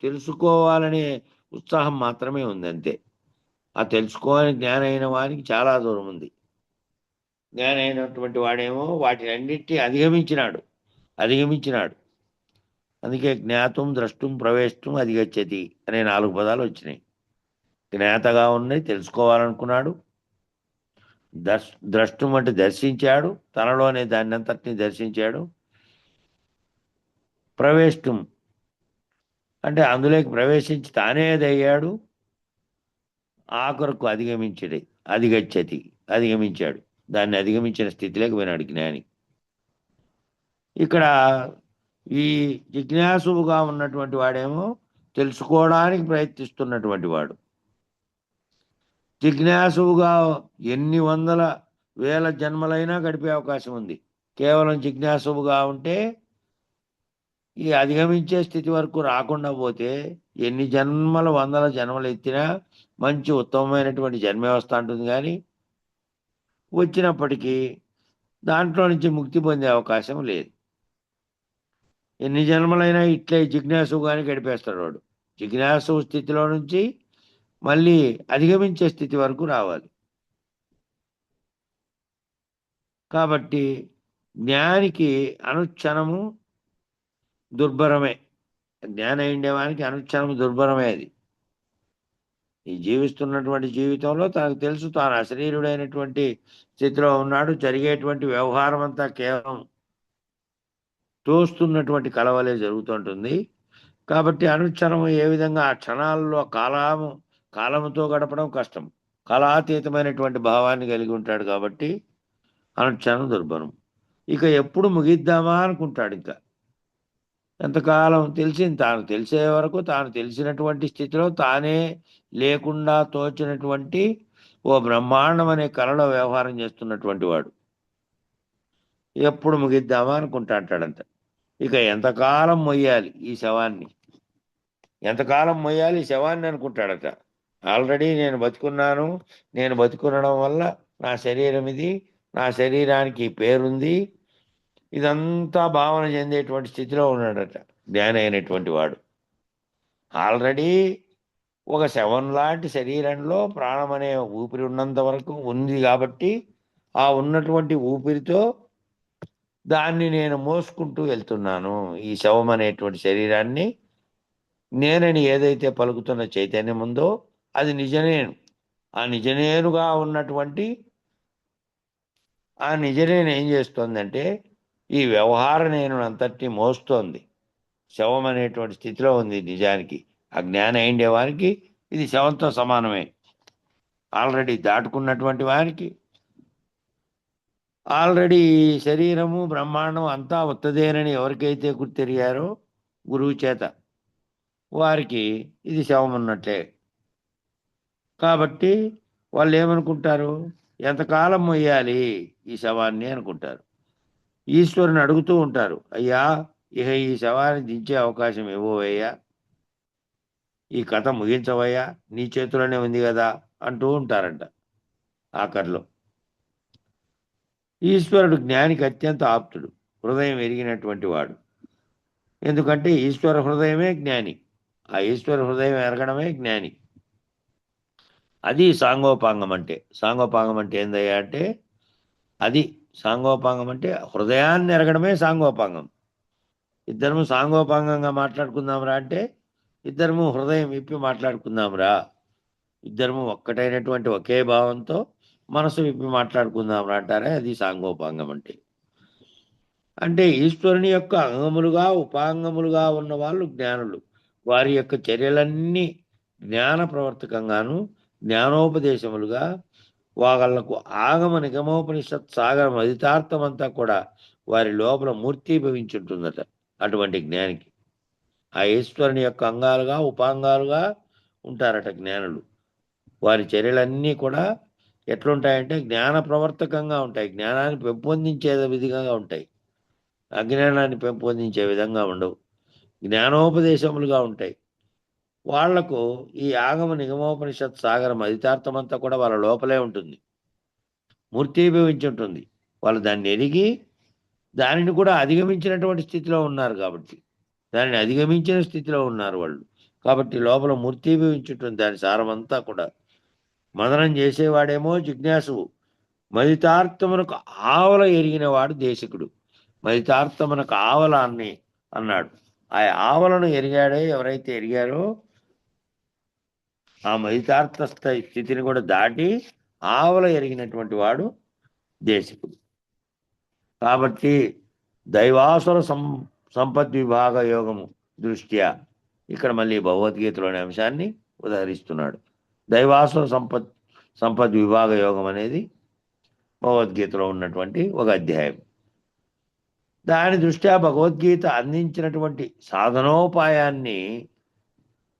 తెలుసుకోవాలనే ఉత్సాహం మాత్రమే ఉంది అంతే. ఆ తెలుసుకోవాలని జ్ఞానం అయిన వానికి చాలా దూరం ఉంది. జ్ఞానం అయినటువంటి వాడేమో వాటిని అన్నిటినీ అధిగమించినాడు. అందుకే జ్ఞాతం, ద్రష్టం, ప్రవేశం, అధిగచ్చతి అనే 4 పదాలు వచ్చినాయి. జ్ఞాతగా ఉన్నాయి, తెలుసుకోవాలనుకున్నాడు. ద్రష్టం అంటే దర్శించాడు, తనలోనే దాన్ని అంతటిని దర్శించాడు. ప్రవేశం అంటే అందులోకి ప్రవేశించి తానే అయ్యాడు. ఆఖరకు అధిగమించాడు, దాన్ని అధిగమించిన స్థితిలోకి పోయినాడు జ్ఞాని. ఇక్కడ ఈ జిజ్ఞాసువుగా ఉన్నటువంటి వాడేమో తెలుసుకోవడానికి ప్రయత్నిస్తున్నటువంటి వాడు. జిజ్ఞాసువుగా ఎన్ని వందల వేల జన్మలైనా గడిపే అవకాశం ఉంది. కేవలం జిజ్ఞాసువుగా ఉంటే ఈ అధిగమించే స్థితి వరకు రాకుండా పోతే ఎన్ని జన్మలు, వందల జన్మలు ఎత్తినా మంచి ఉత్తమమైనటువంటి జన్మ వ్యవస్థ ఉంటుంది, కానీ వచ్చినప్పటికీ దాంట్లో నుంచి ముక్తి పొందే అవకాశం లేదు. ఎన్ని జన్మలైనా ఇట్లే జిజ్ఞాసుగానే గడిపేస్తాడు వాడు. జిజ్ఞాసు స్థితిలో నుంచి మళ్ళీ అధిగమించే స్థితి వరకు రావాలి. కాబట్టి జ్ఞానికి అనుక్షణము దుర్భరమే. జ్ఞానం ఉండేవానికి అనుక్షణము దుర్భరమే. అది ఈ జీవిస్తున్నటువంటి జీవితంలో తనకు తెలుసు తాను అశరీరుడైనటువంటి స్థితిలో ఉన్నాడు. జరిగేటువంటి వ్యవహారం అంతా కేవలం తోస్తున్నటువంటి కలవలే జరుగుతుంటుంది. కాబట్టి అనుక్షణము ఏ విధంగా ఆ క్షణాల్లో కాలముతో గడపడం కష్టం. కాలాతీతమైనటువంటి భావాన్ని కలిగి ఉంటాడు కాబట్టి అనుక్షణం దుర్భరం. ఇక ఎప్పుడు ముగిద్దామా అనుకుంటాడు. ఇంకా ఎంతకాలం తాను తెలిసే వరకు తాను తెలిసినటువంటి స్థితిలో తానే లేకుండా తోచినటువంటి ఓ బ్రహ్మాండం అనే కళలో వ్యవహారం చేస్తున్నటువంటి వాడు ఎప్పుడు ముగిద్దామా అనుకుంటాడంట. ఇక ఎంతకాలం మొయ్యాలి ఈ శవాన్ని, అనుకుంటాడట. ఆల్రెడీ నేను బతుకునడం వల్ల నా శరీరం ఇది, నా శరీరానికి పేరుంది, ఇదంతా భావన చెందేటువంటి స్థితిలో ఉన్నాడట జ్ఞాని అయినటువంటి వాడు. ఆల్రెడీ ఒక శవం లాంటి శరీరంలో ప్రాణం అనే ఊపిరి ఉన్నంత వరకు ఉంది కాబట్టి ఆ ఉన్నటువంటి ఊపిరితో దాన్ని నేను మోసుకుంటూ వెళ్తున్నాను. ఈ శవం అనేటువంటి శరీరాన్ని నేనని ఏదైతే పలుకుతున్న చైతన్యం ఉందో అది నిజనేను. ఆ నిజనేనుగా ఉన్నటువంటి ఆ నిజనేను ఏం చేస్తోందంటే ఈ వ్యవహార నేను అంతటినీ మోస్తోంది. శవం అనేటువంటి స్థితిలో ఉంది నిజానికి. ఆ జ్ఞానం అయిండే వారికి ఇది శవంతో సమానమే. ఆల్రెడీ దాటుకున్నటువంటి వారికి ఆల్రెడీ శరీరము బ్రహ్మాండం అంతా ఉత్తదేనని ఎవరికైతే గుర్తెరిగారో గురువు చేత, వారికి ఇది శవం ఉన్నట్లే. కాబట్టి వాళ్ళు ఏమనుకుంటారు, ఎంతకాలం మొయ్యాలి ఈ శవాన్ని అనుకుంటారు. ఈశ్వరుని అడుగుతూ ఉంటారు, అయ్యా ఇక ఈ శవాన్ని దించే అవకాశం ఇవ్వవయ్యా, ఈ కథ ముగించవయ్యా, నీ చేతిలోనే ఉంది కదా అంటూ ఉంటారంట ఆఖరిలో. ఈశ్వరుడు జ్ఞానికి అత్యంత ఆప్తుడు, హృదయం ఎరిగినటువంటి వాడు. ఎందుకంటే ఈశ్వర హృదయమే జ్ఞాని. ఆ ఈశ్వర హృదయం ఎరగడమే జ్ఞాని. అది సాంగోపాంగం అంటే. సాంగోపాంగం అంటే ఏందయ్యా అంటే అది సాంగోపాంగం అంటే హృదయాన్ని ఎరగడమే సాంగోపాంగం. ఇద్దరము సాంగోపాంగంగా మాట్లాడుకుందాంరా అంటే ఇద్దరము హృదయం విప్పి మాట్లాడుకుందాంరా, ఇద్దరము ఒక్కటైనటువంటి ఒకే భావంతో మనసు విప్పి మాట్లాడుకుందాంరా అంటారే అది సాంగోపాంగం అంటే. అంటే ఈశ్వరుని యొక్క అంగములుగా ఉపాంగములుగా ఉన్న వాళ్ళు జ్ఞానులు. వారి యొక్క చర్యలన్నీ జ్ఞాన ప్రవర్తకంగాను జ్ఞానోపదేశములుగా వాళ్ళకు ఆగమ నిగమోపనిషత్ సాగరం అదితార్థమంతా కూడా వారి లోపల మూర్తీభవించుంటుందట అటువంటి జ్ఞానికి. ఆ ఈశ్వరుని యొక్క అంగాలుగా ఉపాంగాలుగా ఉంటారట జ్ఞానులు. వారి చర్యలన్నీ కూడా ఎట్లుంటాయంటే జ్ఞాన ప్రవర్తకంగా ఉంటాయి, జ్ఞానాన్ని పెంపొందించే విధంగా ఉంటాయి, అజ్ఞానాన్ని పెంపొందించే విధంగా ఉండవు, జ్ఞానోపదేశములుగా ఉంటాయి. వాళ్లకు ఈ ఆగమ నిగమోపనిషత్ సాగరం అదితార్థమంతా కూడా వాళ్ళ లోపలే ఉంటుంది, మూర్తీభవించి ఉంటుంది. వాళ్ళు దాన్ని ఎరిగి దానిని కూడా అధిగమించినటువంటి స్థితిలో ఉన్నారు కాబట్టి, దానిని అధిగమించిన స్థితిలో ఉన్నారు వాళ్ళు కాబట్టి లోపల మూర్తీభవించుంటుంది దాని సారమంతా కూడా. మననం చేసేవాడేమో జిజ్ఞాసువు, మదితార్థమునకు ఆవల ఎరిగినవాడు దేశికుడు. మదితార్థమునకు ఆవల అన్నాడు. ఆ ఆవలను ఎరిగాడే, ఎవరైతే ఎరిగారో ఆ మదితార్థ స్థితిని కూడా దాటి ఆవల ఎరిగినటువంటి వాడు దేశికుడు. కాబట్టి దైవాసుర సంపద్విభాగ యోగము దృష్ట్యా ఇక్కడ మళ్ళీ భగవద్గీతలోని అంశాన్ని ఉదహరిస్తున్నాడు. దైవాసుర సంపద్విభాగ యోగం అనేది భగవద్గీతలో ఉన్నటువంటి ఒక అధ్యాయం. దాని దృష్ట్యా భగవద్గీత అందించినటువంటి సాధనోపాయాన్ని,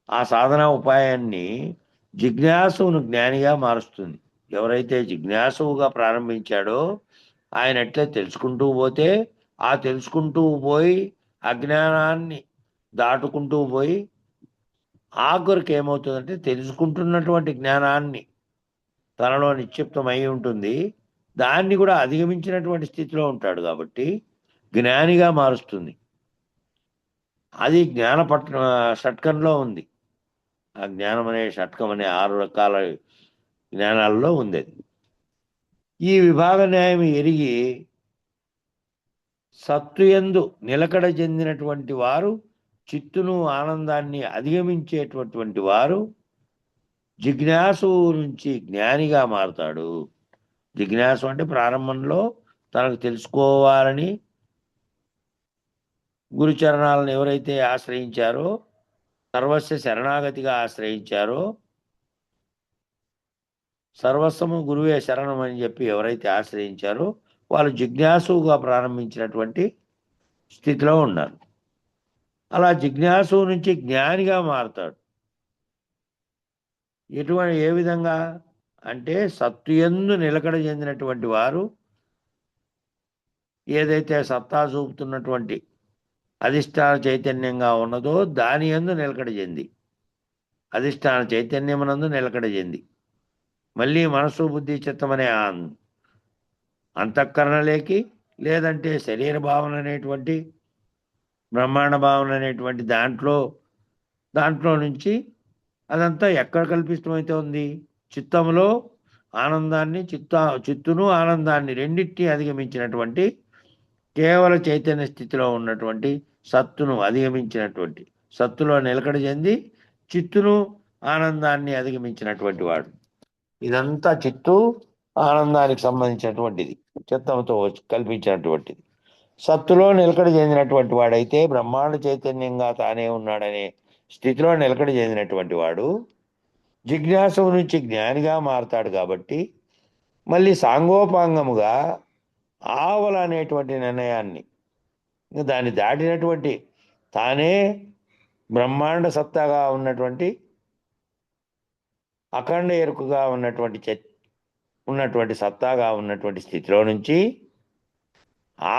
ఆ సాధనా ఉపాయాన్ని జిజ్ఞాసువును జ్ఞానిగా మారుస్తుంది. ఎవరైతే జిజ్ఞాసువుగా ప్రారంభించాడో ఆయన ఎట్లే తెలుసుకుంటూ పోతే, ఆ తెలుసుకుంటూ పోయి అజ్ఞానాన్ని దాటుకుంటూ పోయి ఆఖరికి ఏమవుతుందంటే తెలుసుకుంటున్నటువంటి జ్ఞానాన్ని తనలో నిక్షిప్తమై ఉంటుంది, దాన్ని కూడా అధిగమించినటువంటి స్థితిలో ఉంటాడు కాబట్టి జ్ఞానిగా మారుస్తుంది. అది షట్కంలో ఉంది. ఆ జ్ఞానం అనే షట్కం అనే 6 రకాల జ్ఞానాల్లో ఉంది అది. ఈ విభాగ న్యాయం ఎరిగి సత్తుయందు నిలకడ చెందినటువంటి వారు చిత్తును ఆనందాన్ని అధిగమించేటటువంటి వారు జిజ్ఞాసు నుంచి జ్ఞానిగా మారుతాడు. జిజ్ఞాసు అంటే ప్రారంభంలో తనకు తెలుసుకోవాలని గురుచరణాలను ఎవరైతే ఆశ్రయించారో, సర్వస్వ శరణాగతిగా ఆశ్రయించారో, సర్వస్వము గురువే శరణం అని చెప్పి ఎవరైతే ఆశ్రయించారో వాళ్ళు జిజ్ఞాసుగా ప్రారంభించినటువంటి స్థితిలో ఉన్నారు. అలా జిజ్ఞాసు నుంచి జ్ఞానిగా మారుతాడు. ఏ విధంగా అంటే సత్తుయందు నిలకడ చెందినటువంటి వారు ఏదైతే సత్తా చూపుతున్నటువంటి అధిష్టాన చైతన్యంగా ఉన్నదో దాని యందు నిలకడ చెంది, అధిష్టాన చైతన్యమునందు నిలకడ చెంది మళ్ళీ మనసు బుద్ధి చిత్తమనే అంతఃకరణలేకి, లేదంటే శరీర భావన అనేటువంటి బ్రహ్మాండ భావన అనేటువంటి దాంట్లో నుంచి అదంతా ఎక్కడ కల్పిస్తమైతే ఉంది, చిత్తంలో ఆనందాన్ని, చిత్తును ఆనందాన్ని రెండింటినీ అధిగమించినటువంటి కేవల చైతన్య స్థితిలో ఉన్నటువంటి సత్తును అధిగమించినటువంటి, సత్తులో నిలకడ చెంది చిత్తును ఆనందాన్ని అధిగమించినటువంటి వాడు. ఇదంతా చిత్తు ఆనందానికి సంబంధించినటువంటిది, చిత్తంతో కల్పించినటువంటిది. సత్తులో నిలకడ చెందినటువంటి వాడైతే బ్రహ్మాండ చైతన్యంగా తానే ఉన్నాడనే స్థితిలో నిలకడ చెందినటువంటి వాడు జిజ్ఞాసు నుంచి జ్ఞానిగా మారతాడు. కాబట్టి మళ్ళీ సాంగోపాంగముగా ఆవల అనేటువంటి నిర్ణయాన్ని, దాన్ని దాటినటువంటి తానే బ్రహ్మాండ సత్తాగా ఉన్నటువంటి అఖండ ఎరుకుగా ఉన్నటువంటి సత్తాగా ఉన్నటువంటి స్థితిలో నుంచి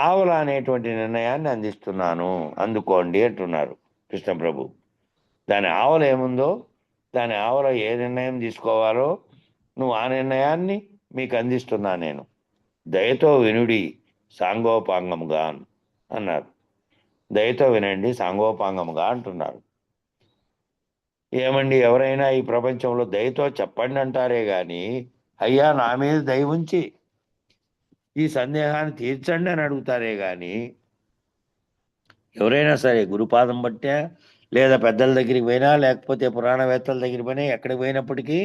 ఆవల అనేటువంటి నిర్ణయాన్ని అందిస్తున్నాను, అందుకోండి అంటున్నారు కృష్ణ ప్రభు. దాని ఆవల ఏముందో, దాని ఆవల ఏ నిర్ణయం తీసుకోవాలో నువ్వు ఆ నిర్ణయాన్ని మీకు అందిస్తున్నా నేను, దయతో వినుడి సాంగోపాంగముగా అన్నారు. దయతో వినండి సాంగోపాంగముగా అంటున్నారు. ఏమండి, ఎవరైనా ఈ ప్రపంచంలో దయతో చెప్పండి అంటారే కానీ అయ్యా నా మీద దయ ఉంచి ఈ సందేహాన్ని తీర్చండి అని అడుగుతారే కానీ ఎవరైనా సరే గురుపాదం బట్టే, లేదా పెద్దల దగ్గరికి పోయినా, లేకపోతే పురాణవేత్తల దగ్గరికి పోయినా, ఎక్కడికి పోయినప్పటికీ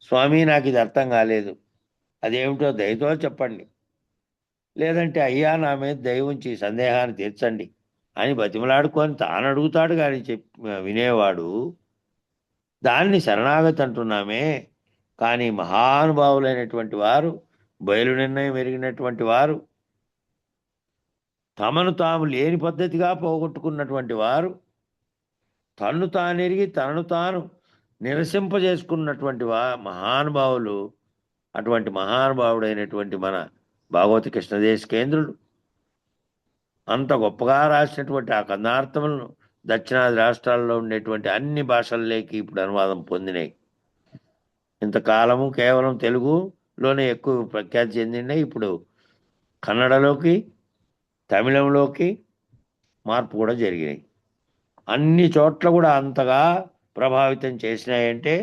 స్వామి నాకు ఇది అర్థం కాలేదు, అదేమిటో దయతో చెప్పండి, లేదంటే అయ్యా నా మీద దయ ఉంచి సందేహాన్ని తీర్చండి అని బతిమలాడుకొని తాను అడుగుతాడు. కానీ వినేవాడు దాన్ని శరణాగతి అంటున్నామే, కానీ మహానుభావులైనటువంటి వారు, బయలు నిర్ణయం ఎరిగినటువంటి వారు, తమను తాము లేని పద్ధతిగా పోగొట్టుకున్నటువంటి వారు, తన్ను తానెరిగి తనను తాను నిరసింపజేసుకున్నటువంటి మహానుభావులు, అటువంటి మహానుభావుడైనటువంటి మన భాగవత కృష్ణదేశికేంద్రుడు అంత గొప్పగా రాసినటువంటి ఆ కందార్థములను దక్షిణాది రాష్ట్రాల్లో ఉండేటువంటి అన్ని భాషల్లోకి ఇప్పుడు అనువాదం పొందినాయి. ఇంతకాలము కేవలం తెలుగులోనే ఎక్కువ ప్రఖ్యాతి చెందినాయి. ఇప్పుడు కన్నడలోకి, తమిళంలోకి మార్పు కూడా జరిగినాయి. అన్ని చోట్ల కూడా అంతగా ప్రభావితం చేసినాయంటే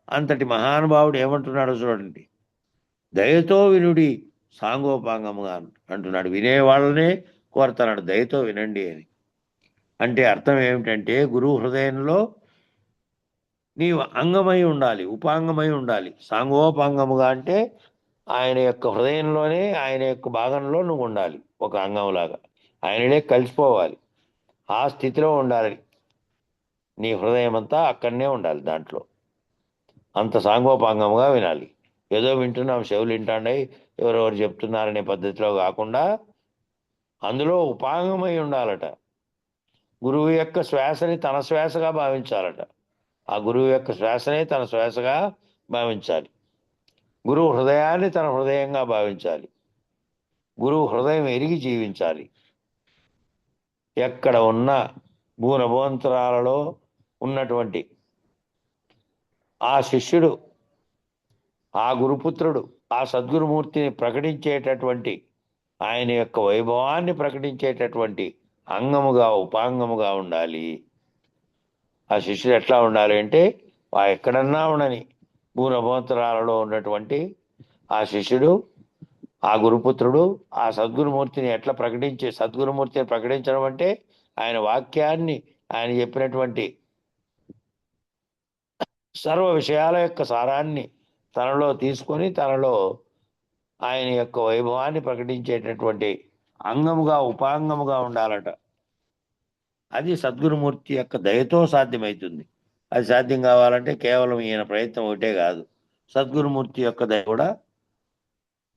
అంతటి మహానుభావుడు ఏమంటున్నాడో చూడండి. దయతో వినుడి సాంగోపాంగముగా అంటున్నాడు. వినేవాళ్ళనే కోరుతున్నాడు, దయతో వినండి అని. అంటే అర్థం ఏమిటంటే గురువు హృదయంలో నీవు అంగమై ఉండాలి, ఉపాంగమై ఉండాలి. సాంగోపాంగముగా అంటే ఆయన యొక్క హృదయంలోనే, ఆయన యొక్క భాగంలో నువ్వు ఉండాలి, ఒక అంగంలాగా ఆయననే కలిసిపోవాలి. ఆ స్థితిలో ఉండాలి. నీ హృదయం అంతా అక్కడనే ఉండాలి, దాంట్లో అంత సాంగోపాంగముగా వినాలి. ఏదో వింటున్నాం, చెవులు వింటాండయి, ఎవరెవరు చెప్తున్నారనే పద్ధతిలో కాకుండా అందులో ఉపాంగమై ఉండాలట. గురువు యొక్క శ్వాసని తన శ్వాసగా భావించాలట. ఆ గురువు యొక్క శ్వాసనే తన శ్వాసగా భావించాలి. గురువు హృదయాన్ని తన హృదయంగా భావించాలి. గురువు హృదయం ఎరిగి జీవించాలి. ఎక్కడ ఉన్న భూనభోంతరాలలో ఉన్నటువంటి ఆ శిష్యుడు, ఆ గురుపుత్రుడు, ఆ సద్గురుమూర్తిని ప్రకటించేటటువంటి, ఆయన యొక్క వైభవాన్ని ప్రకటించేటటువంటి అంగముగా, ఉపాంగముగా ఉండాలి. ఆ శిష్యుడు ఎట్లా ఉండాలి అంటే, ఎక్కడన్నా ఉండని భూనభోంతరాలలో ఉన్నటువంటి ఆ శిష్యుడు, ఆ గురుపుత్రుడు ఆ సద్గురుమూర్తిని ఎట్లా సద్గురుమూర్తిని ప్రకటించడం అంటే ఆయన వాక్యాన్ని, ఆయన చెప్పినటువంటి సర్వ విషయాల యొక్క సారాన్ని తనలో తీసుకొని తనలో ఆయన యొక్క వైభవాన్ని ప్రకటించేటటువంటి అంగముగా, ఉపాంగముగా ఉండాలట. అది సద్గురుమూర్తి యొక్క దయతో సాధ్యమవుతుంది. అది సాధ్యం కావాలంటే కేవలం ఈయన ప్రయత్నం ఒకటే కాదు, సద్గురుమూర్తి యొక్క దయ కూడా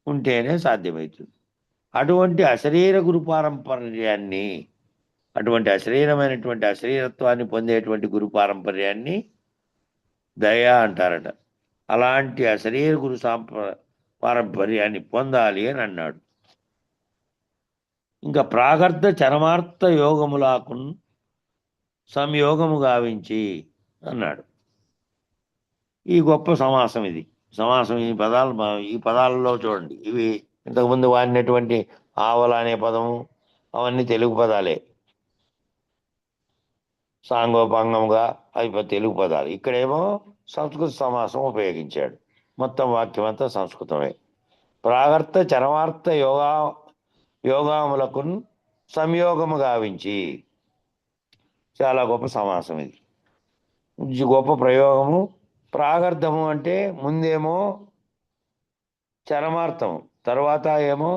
ఉంటేనే సాధ్యమవుతుంది. అటువంటి అశరీర గురు పారంపర్యాన్ని, అటువంటి అశరీరమైనటువంటి అశరీరత్వాన్ని పొందేటువంటి గురు పారంపర్యాన్ని దయ అంటారట. అలాంటి అశరీర గురు పారంపర్యాన్ని పొందాలి అని అన్నాడు. ఇంకా ప్రాగర్ధ చరమార్థ యోగములాకు సంయోగము గావించి అన్నాడు. ఈ గొప్ప సమాసం ఇది. సమాసం ఈ పదాలలో చూడండి, ఇవి ఇంతకుముందు వాడినటువంటి ఆవల అనే పదము అవన్నీ తెలుగు పదాలే. సాంగోపాంగముగా అవి తెలుగు పదాలు. ఇక్కడేమో సంస్కృత సమాసం ఉపయోగించాడు. మొత్తం వాక్యం అంతా సంస్కృతమే. ప్రాగర్త చరమార్థ యోగాములకు సంయోగము గావించి, చాలా గొప్ప సమాసం ఇది, గొప్ప ప్రయోగము. ప్రాగర్ధము అంటే ముందేమో చరమార్థము, తర్వాత ఏమో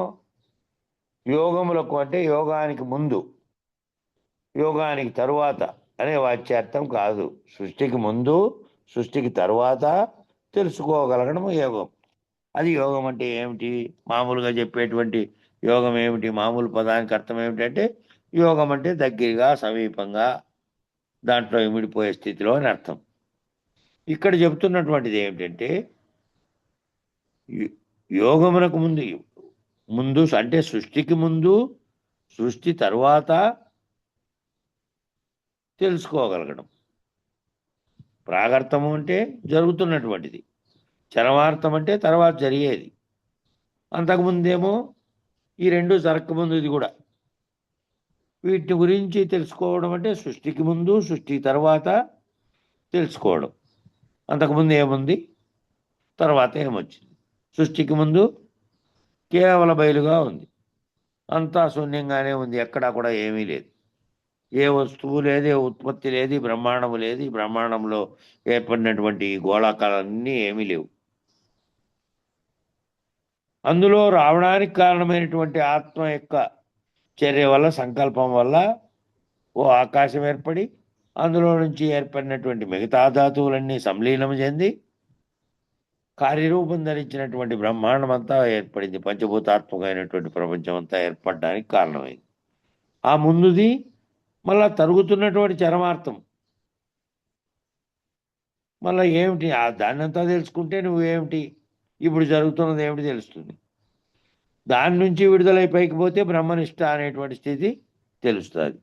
యోగములకు అంటే యోగానికి ముందు, యోగానికి తరువాత అనే వాచ్యార్థం కాదు. సృష్టికి ముందు, సృష్టికి తరువాత తెలుసుకోగలగడం యోగం. అది యోగం అంటే ఏమిటి? మామూలుగా చెప్పేటువంటి యోగం ఏమిటి? మామూలు పదానికి అర్థం ఏమిటంటే యోగం అంటే దగ్గరగా, సమీపంగా, దాంట్లో ఇమిడిపోయే స్థితిలో అని అర్థం. ఇక్కడ చెబుతున్నటువంటిది ఏమిటంటే యోగమునకు ముందు అంటే సృష్టికి ముందు, సృష్టి తరువాత తెలుసుకోగలగడం. ప్రాగర్థము అంటే జరుగుతున్నటువంటిది, చరమార్థం అంటే తర్వాత జరిగేది. అంతకుముందేమో ఈ రెండు జరగకముందు ఇది కూడా. వీటి గురించి తెలుసుకోవడం అంటే సృష్టికి ముందు, సృష్టి తర్వాత తెలుసుకోవడం. అంతకుముందు ఏముంది, తర్వాత ఏమొచ్చింది. సృష్టికి ముందు కేవల బయలుగా ఉంది, అంతా శూన్యంగానే ఉంది, ఎక్కడా కూడా ఏమీ లేదు, ఏ వస్తువు లేదు, ఏ ఉత్పత్తి లేదు, బ్రహ్మాండము లేదు. ఈ బ్రహ్మాండంలో ఏర్పడినటువంటి గోళాకాలన్నీ ఏమీ లేవు. అందులో రావడానికి కారణమైనటువంటి ఆత్మ యొక్క చర్య వల్ల, సంకల్పం వల్ల ఓ ఆకాశం ఏర్పడి, అందులో నుంచి ఏర్పడినటువంటి మిగతా ధాతువులన్నీ సంలీనం చెంది కార్యరూపం ధరించినటువంటి బ్రహ్మాండం అంతా ఏర్పడింది. పంచభూతాత్మకమైనటువంటి ప్రపంచం అంతా ఏర్పడడానికి కారణమైంది. ఆ ముందుది మళ్ళా తరుగుతున్నటువంటి చరమార్థం. మళ్ళీ ఏమిటి దాన్నంతా తెలుసుకుంటే నువ్వేమిటి, ఇప్పుడు జరుగుతున్నది ఏమిటి తెలుస్తుంది. దాని నుంచి విడుదలై పైకి పోతే బ్రహ్మనిష్ట అనేటువంటి స్థితి తెలుస్తుంది.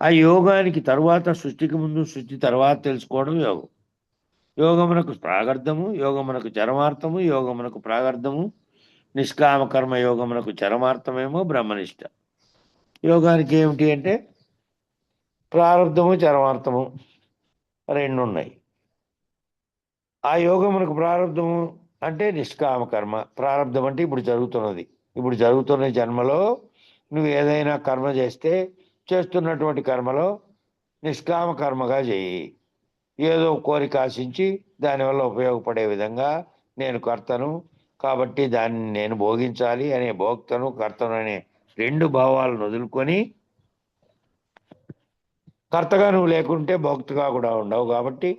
ఆ యోగానికి తరువాత, సృష్టికి ముందు సృష్టి తర్వాత తెలుసుకోవడం యోగం. యోగమునకు ప్రాగర్ధము, యోగమునకు చరమార్థము, యోగమునకు ప్రాగర్ధము, నిష్కామ కర్మ యోగమునకు చరమార్థమేమో బ్రహ్మనిష్ట. యోగానికి ఏమిటి అంటే ప్రారంధము చరమార్థము రెండు ఉన్నాయి. ఆ యోగమునకు ప్రారంధము అంటే నిష్కామ కర్మ. ప్రారంధం అంటే ఇప్పుడు జరుగుతున్నది. ఇప్పుడు జరుగుతున్న జన్మలో నువ్వు ఏదైనా కర్మ చేస్తే చేస్తున్నటువంటి కర్మలో నిష్కామ కర్మగా చేయి. ఏదో కోరిక ఆశించి దానివల్ల ఉపయోగపడే విధంగా నేను కర్తను కాబట్టి దాన్ని నేను భోగించాలి అనే భోక్తను కర్తను అనే రెండు భావాలను వదులుకొని, కర్తగా నువ్వు లేకుంటే భోక్తగా కూడా ఉండవు కాబట్టి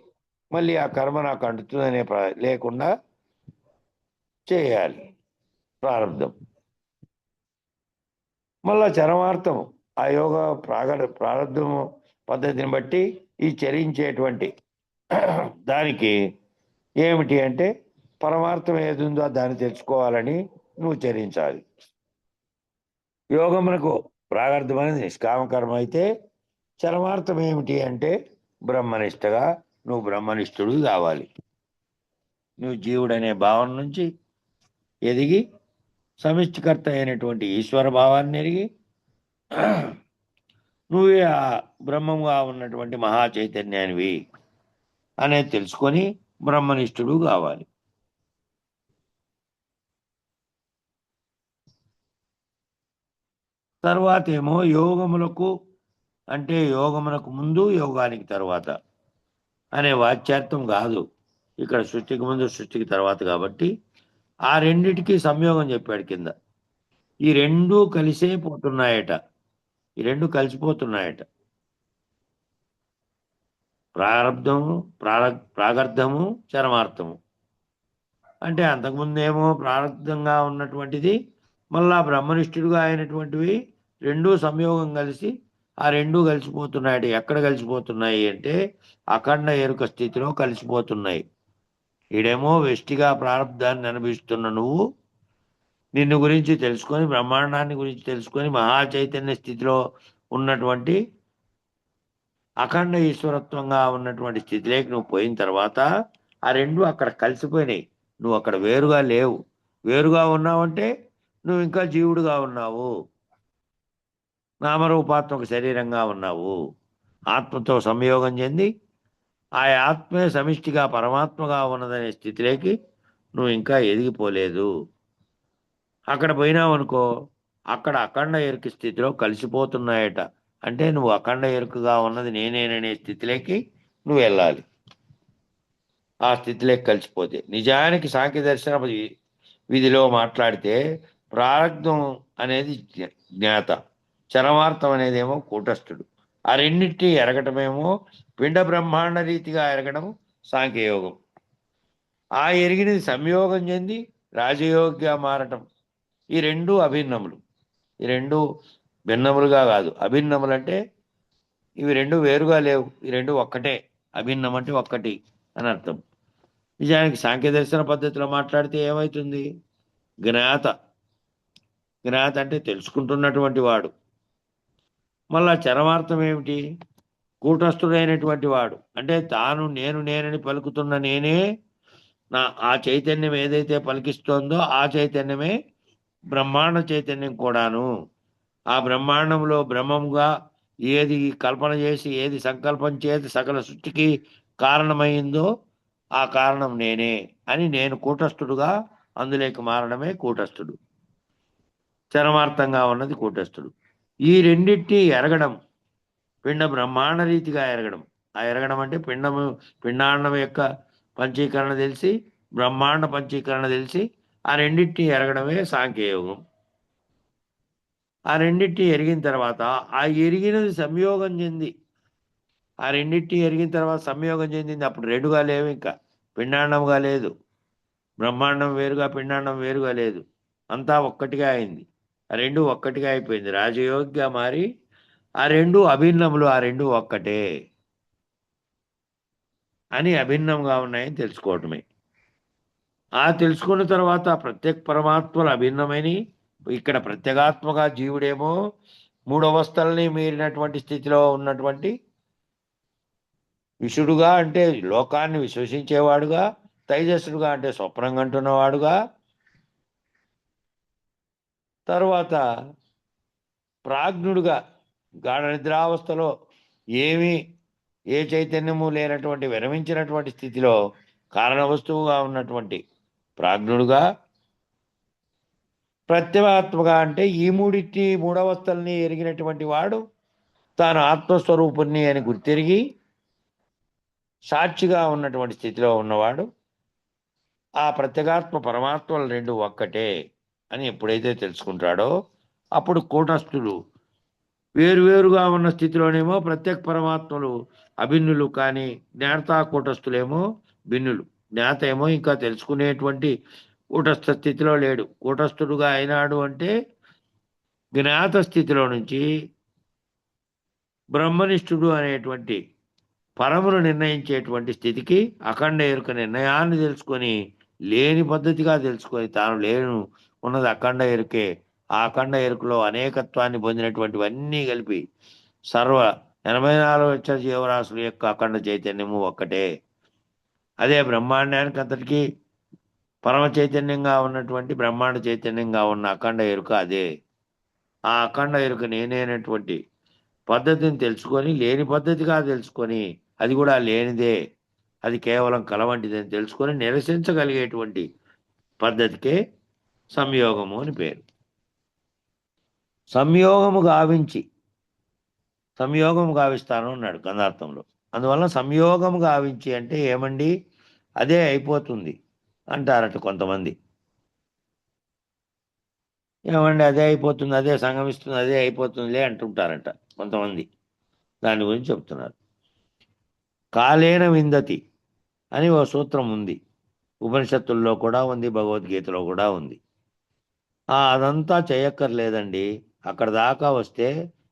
మళ్ళీ ఆ కర్మ నాకు అంటుతుందనే లేకుండా చేయాలి ప్రారంధం. మళ్ళా చరమార్థం ఆ యోగ ప్రారంధము పద్ధతిని బట్టి ఈ చరించేటువంటి దానికి ఏమిటి అంటే పరమార్థం ఏది ఉందో దాన్ని తెలుసుకోవాలని నువ్వు చరించాలి. యోగమునకు ప్రాగర్థం అనేది నిష్కామకర్మ అయితే చరమార్థం ఏమిటి అంటే బ్రహ్మనిష్టగా నువ్వు బ్రహ్మనిష్ఠుడు కావాలి. నువ్వు జీవుడనే భావన నుంచి ఎదిగి సమిష్టికర్త అయినటువంటి ఈశ్వర భావాన్ని ఎరిగి నువ్వే ఆ బ్రహ్మంగా ఉన్నటువంటి మహా చైతన్యానివి అనేది తెలుసుకొని బ్రహ్మనిష్ఠుడు కావాలి. తర్వాత ఏమో యోగములకు అంటే యోగమునకు ముందు యోగానికి తర్వాత అనే వాచ్యార్థం కాదు. ఇక్కడ సృష్టికి ముందు సృష్టికి తర్వాత కాబట్టి ఆ రెండిటికి సంయోగం చెప్పాడు కింద. ఈ రెండు కలిసే పోతున్నాయట, ఈ రెండు కలిసిపోతున్నాయట. ప్రారబ్ధము ప్రాగర్ధము చరమార్థము అంటే అంతకుముందేమో ప్రారబ్ధంగా ఉన్నటువంటిది మళ్ళా బ్రహ్మనిష్ఠుడుగా అయినటువంటివి రెండూ సంయోగం కలిసి ఆ రెండూ కలిసిపోతున్నాయి. ఎక్కడ కలిసిపోతున్నాయి అంటే అఖండ ఎరుక స్థితిలో కలిసిపోతున్నాయి. ఈడేమో వెష్టిగా ప్రారంధాన్ని అనుభవిస్తున్న నువ్వు నిన్ను గురించి తెలుసుకొని బ్రహ్మాండాన్ని గురించి తెలుసుకొని మహా చైతన్య స్థితిలో ఉన్నటువంటి అఖండ ఈశ్వరత్వంగా ఉన్నటువంటి స్థితిలోకి నువ్వు పోయిన తర్వాత ఆ రెండు అక్కడ కలిసిపోయినాయి. నువ్వు అక్కడ వేరుగా లేవు. వేరుగా ఉన్నావంటే నువ్వు ఇంకా జీవుడుగా ఉన్నావు, నామరూపాత్మక శరీరంగా ఉన్నావు. ఆత్మతో సంయోగం చెంది ఆ ఆత్మే సమిష్టిగా పరమాత్మగా ఉన్నదనే స్థితిలోకి నువ్వు ఇంకా ఎదిగిపోలేదు. అక్కడ పోయినావనుకో అక్కడ అఖండ ఎరుక స్థితిలో కలిసిపోతున్నాయట. అంటే నువ్వు అఖండ ఎరుకగా ఉన్నది నేనేననే స్థితిలోకి నువ్వు వెళ్ళాలి. ఆ స్థితిలోకి కలిసిపోతే నిజానికి సాంఖ్య దర్శన విధిలో మాట్లాడితే ప్రారబ్ధం అనేది జ్ఞాత, చరమార్థం అనేదేమో కూటస్థుడు. ఆ రెండింటినీ ఎరగటమేమో పిండ బ్రహ్మాండ రీతిగా ఎరగడం సాంఖ్యయోగం. ఆ ఎరిగినది సంయోగం చెంది రాజయోగ్గా మారటం. ఈ రెండు అభిన్నములు. ఈ రెండు భిన్నములుగా కాదు, అభిన్నములు అంటే ఇవి రెండు వేరుగా లేవు, ఈ రెండు ఒక్కటే. అభిన్నం అంటే ఒక్కటి అని అర్థం. నిజానికి సాంఖ్య దర్శన పద్ధతిలో మాట్లాడితే ఏమవుతుంది? జ్ఞాత, జ్ఞాత అంటే తెలుసుకుంటున్నటువంటి వాడు. మళ్ళా చరమార్థం ఏమిటి? కూటస్థుడైనటువంటి వాడు. అంటే తాను నేనని పలుకుతున్న నేనే ఆ చైతన్యం ఏదైతే పలికిస్తోందో ఆ చైతన్యమే బ్రహ్మాండ చైతన్యం కూడాను. ఆ బ్రహ్మాండంలో బ్రహ్మంగా ఏది కల్పన చేసి ఏది సంకల్పం చేసి సకల సృష్టికి కారణమైందో ఆ కారణం నేనే అని నేను కూటస్థుడుగా అందులోకి మారడమే కూటస్థుడు. చరమార్థంగా ఉన్నది కూటస్థుడు. ఈ రెండింటినీ ఎరగడం పిండ బ్రహ్మాండ రీతిగా ఎరగడం. ఆ ఎరగడం అంటే పిండాండం యొక్క పంచీకరణ తెలిసి బ్రహ్మాండ పంచీకరణ తెలిసి ఆ రెండింటినీ ఎరగడమే సాంఖ్యయోగం. ఆ రెండింటినీ ఎరిగిన తర్వాత ఆ ఎరిగినది సంయోగం చెంది ఆ రెండింటిని ఎరిగిన తర్వాత సంయోగం చెందింది. అప్పుడు రెండుగా లేవు, ఇంకా పిండాండంగా లేదు. బ్రహ్మాండం వేరుగా, పిండాండం వేరుగా లేదు, అంతా ఒక్కటిగా అయింది. ఆ రెండు ఒక్కటిగా అయిపోయింది, రాజయోగిగా మారి ఆ రెండు అభిన్నములు, ఆ రెండు ఒక్కటే అని అభిన్నంగా ఉన్నాయని తెలుసుకోవటమే. ఆ తెలుసుకున్న తర్వాత ప్రత్యేక పరమాత్మలు అభిన్నమైన, ఇక్కడ ప్రత్యేగాత్మగా జీవుడేమో మూడవస్థల్ని మీరినటువంటి స్థితిలో ఉన్నటువంటి విషుడుగా, అంటే లోకాన్ని విశ్వసించేవాడుగా, తైజస్సుడుగా అంటే స్వప్నం కంటున్నవాడుగా, తరువాత ప్రాజ్ఞుడుగా గాఢ నిద్రావస్థలో ఏమీ ఏ చైతన్యము లేనటువంటి విరమించినటువంటి స్థితిలో కారణ వస్తువుగా ఉన్నటువంటి ప్రాజ్ఞుడుగా, ప్రత్యేగాత్మగా అంటే ఈ మూడవస్థల్ని ఎరిగినటువంటి వాడు తాను ఆత్మస్వరూపుణ్ణి అని గుర్తిరిగి సాక్షిగా ఉన్నటువంటి స్థితిలో ఉన్నవాడు ఆ ప్రత్యేగాత్మ పరమాత్మలు రెండు ఒక్కటే అని ఎప్పుడైతే తెలుసుకుంటాడో అప్పుడు కూటస్థులు వేరువేరుగా ఉన్న స్థితిలోనేమో ప్రత్యేక పరమాత్మలు అభిన్నులు, కానీ జ్ఞాత కూటస్థులేమో భిన్నులు. జ్ఞాత ఏమో ఇంకా తెలుసుకునేటువంటి కూటస్థ స్థితిలో లేడు. కూటస్థుడుగా అయినాడు అంటే జ్ఞాత స్థితిలో నుంచి బ్రహ్మనిష్ఠుడు అనేటువంటి పరమును నిర్ణయించేటువంటి స్థితికి అఖండ ఎరుక నిర్ణయాన్ని తెలుసుకొని లేని పద్ధతిగా తెలుసుకొని తాను లేను ఉన్నది అఖండ ఎరుకే. ఆ అఖండ ఎరుకలో అనేకత్వాన్ని పొందినటువంటివన్నీ కలిపి సర్వ 84 లక్షల జీవరాశుల యొక్క అఖండ చైతన్యము ఒక్కటే. అదే బ్రహ్మాండానికి అంతటికీ పరమ చైతన్యంగా ఉన్నటువంటి బ్రహ్మాండ చైతన్యంగా ఉన్న అఖండ ఎరుక అదే. ఆ అఖండ ఎరుక నేనైనటువంటి పద్ధతిని తెలుసుకొని లేని పద్ధతిగా తెలుసుకొని అది కూడా లేనిదే, అది కేవలం కలవంటిదని తెలుసుకొని నిరసించగలిగేటువంటి పద్ధతికే సంయోగము అని పేరు. సంయోగము గావిస్తాను అన్నాడు గంధార్థంలో. అందువలన సంయోగము గావించి అంటే ఏమండి, అదే అయిపోతుంది అంటారట కొంతమంది. ఏమండి అదే అయిపోతుంది, అదే సంగమిస్తుంది, అదే అయిపోతుందిలే అంటుంటారట కొంతమంది. దాని గురించి చెప్తున్నారు. కాలేన విందతి అని ఓ సూత్రం ఉంది, ఉపనిషత్తుల్లో కూడా ఉంది, భగవద్గీతలో కూడా ఉంది. అదంతా చేయక్కర్లేదండి, అక్కడ దాకా వస్తే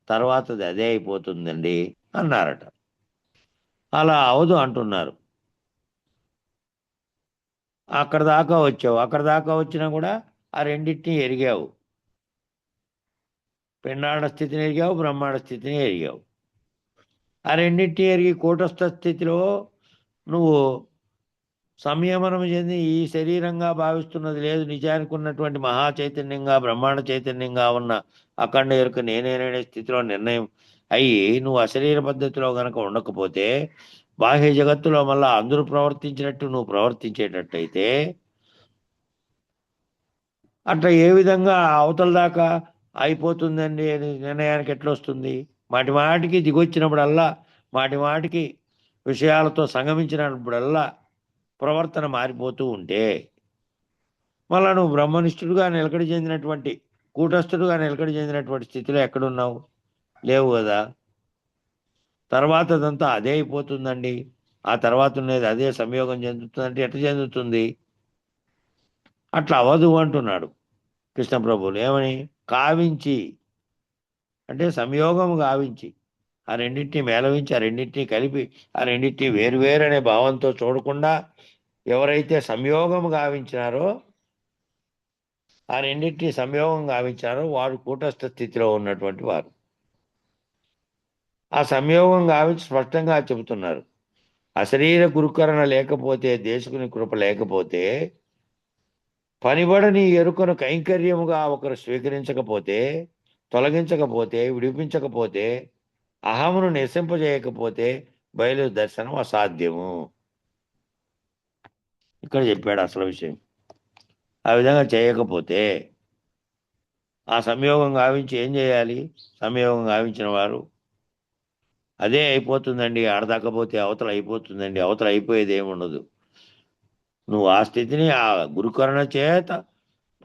తర్వాతది అదే అయిపోతుందండి అన్నారట. అలా అవదు అంటున్నారు. అక్కడ దాకా వచ్చావు, అక్కడ దాకా వచ్చినా కూడా ఆ రెండింటిని ఎరిగావు. పిండాండ స్థితిని ఎరిగావు, బ్రహ్మాండ స్థితిని ఎరిగావు. ఆ రెండింటిని ఎరిగి కూటస్థ స్థితిలో నువ్వు సంయమనం చెంది ఈ శరీరంగా భావిస్తున్నది లేదు, నిజానికి ఉన్నటువంటి మహా చైతన్యంగా బ్రహ్మాండ చైతన్యంగా ఉన్న అఖండ ఎరుక నేనేనే స్థితిలో నిర్ణయం అయ్యి నువ్వు అశరీర పద్ధతిలో గనక ఉండకపోతే బాహ్య జగత్తులో మళ్ళా అందరూ ప్రవర్తించినట్టు నువ్వు ప్రవర్తించేటట్టయితే అట్లా ఏ విధంగా అవతల దాకా అయిపోతుందండి అని నిర్ణయానికి ఎట్లా వస్తుంది? మాటి మాటికి దిగొచ్చినప్పుడల్లా, మాటి మాటికి విషయాలతో సంగమించినప్పుడల్లా ప్రవర్తన మారిపోతూ ఉంటే మళ్ళా నువ్వు బ్రహ్మనిష్ఠుడుగా నిలకడ చెందినటువంటి కూటస్థుడుగా నిలకడ చెందినటువంటి స్థితిలో ఎక్కడున్నావు? లేవు కదా. తర్వాత అదంతా అదే అయిపోతుందండి, ఆ తర్వాత ఉన్నది అదే సంయోగం చెందుతుందంటే ఎట్లా చెందుతుంది? అట్లా అవ్వదు అంటున్నాడు కృష్ణప్రభువులు. ఏమని? కావించి అంటే సంయోగము గావించి, ఆ రెండింటిని మేళవించి, ఆ రెండింటిని కలిపి, ఆ రెండింటిని వేరువేరు అనే భావంతో చూడకుండా ఎవరైతే సంయోగము గావించినారో, ఆ రెండింటిని సంయోగం గావించారో వారు కూటస్థ స్థితిలో ఉన్నటువంటి వారు. ఆ సంయోగం గావించి స్పష్టంగా చెబుతున్నారు. అశరీర గురుకరణ లేకపోతే, దేశకుని కృప లేకపోతే, పనిబడని ఎరుకను కైంకర్యముగా ఒకరు స్వీకరించకపోతే, తొలగించకపోతే, విడిపించకపోతే, అహమును నిరసింపజేయకపోతే బయలు దర్శనం అసాధ్యము. ఇక్కడ చెప్పాడు అసలు విషయం. ఆ విధంగా చేయకపోతే ఆ సంయోగం గావించి ఏం చేయాలి? సంయోగం గావించిన వారు అదే అయిపోతుందండి, ఆడదాకపోతే అవతల అయిపోతుందండి, అవతల అయిపోయేది ఏముండదు. నువ్వు ఆ స్థితిని ఆ గురుకరణ చేత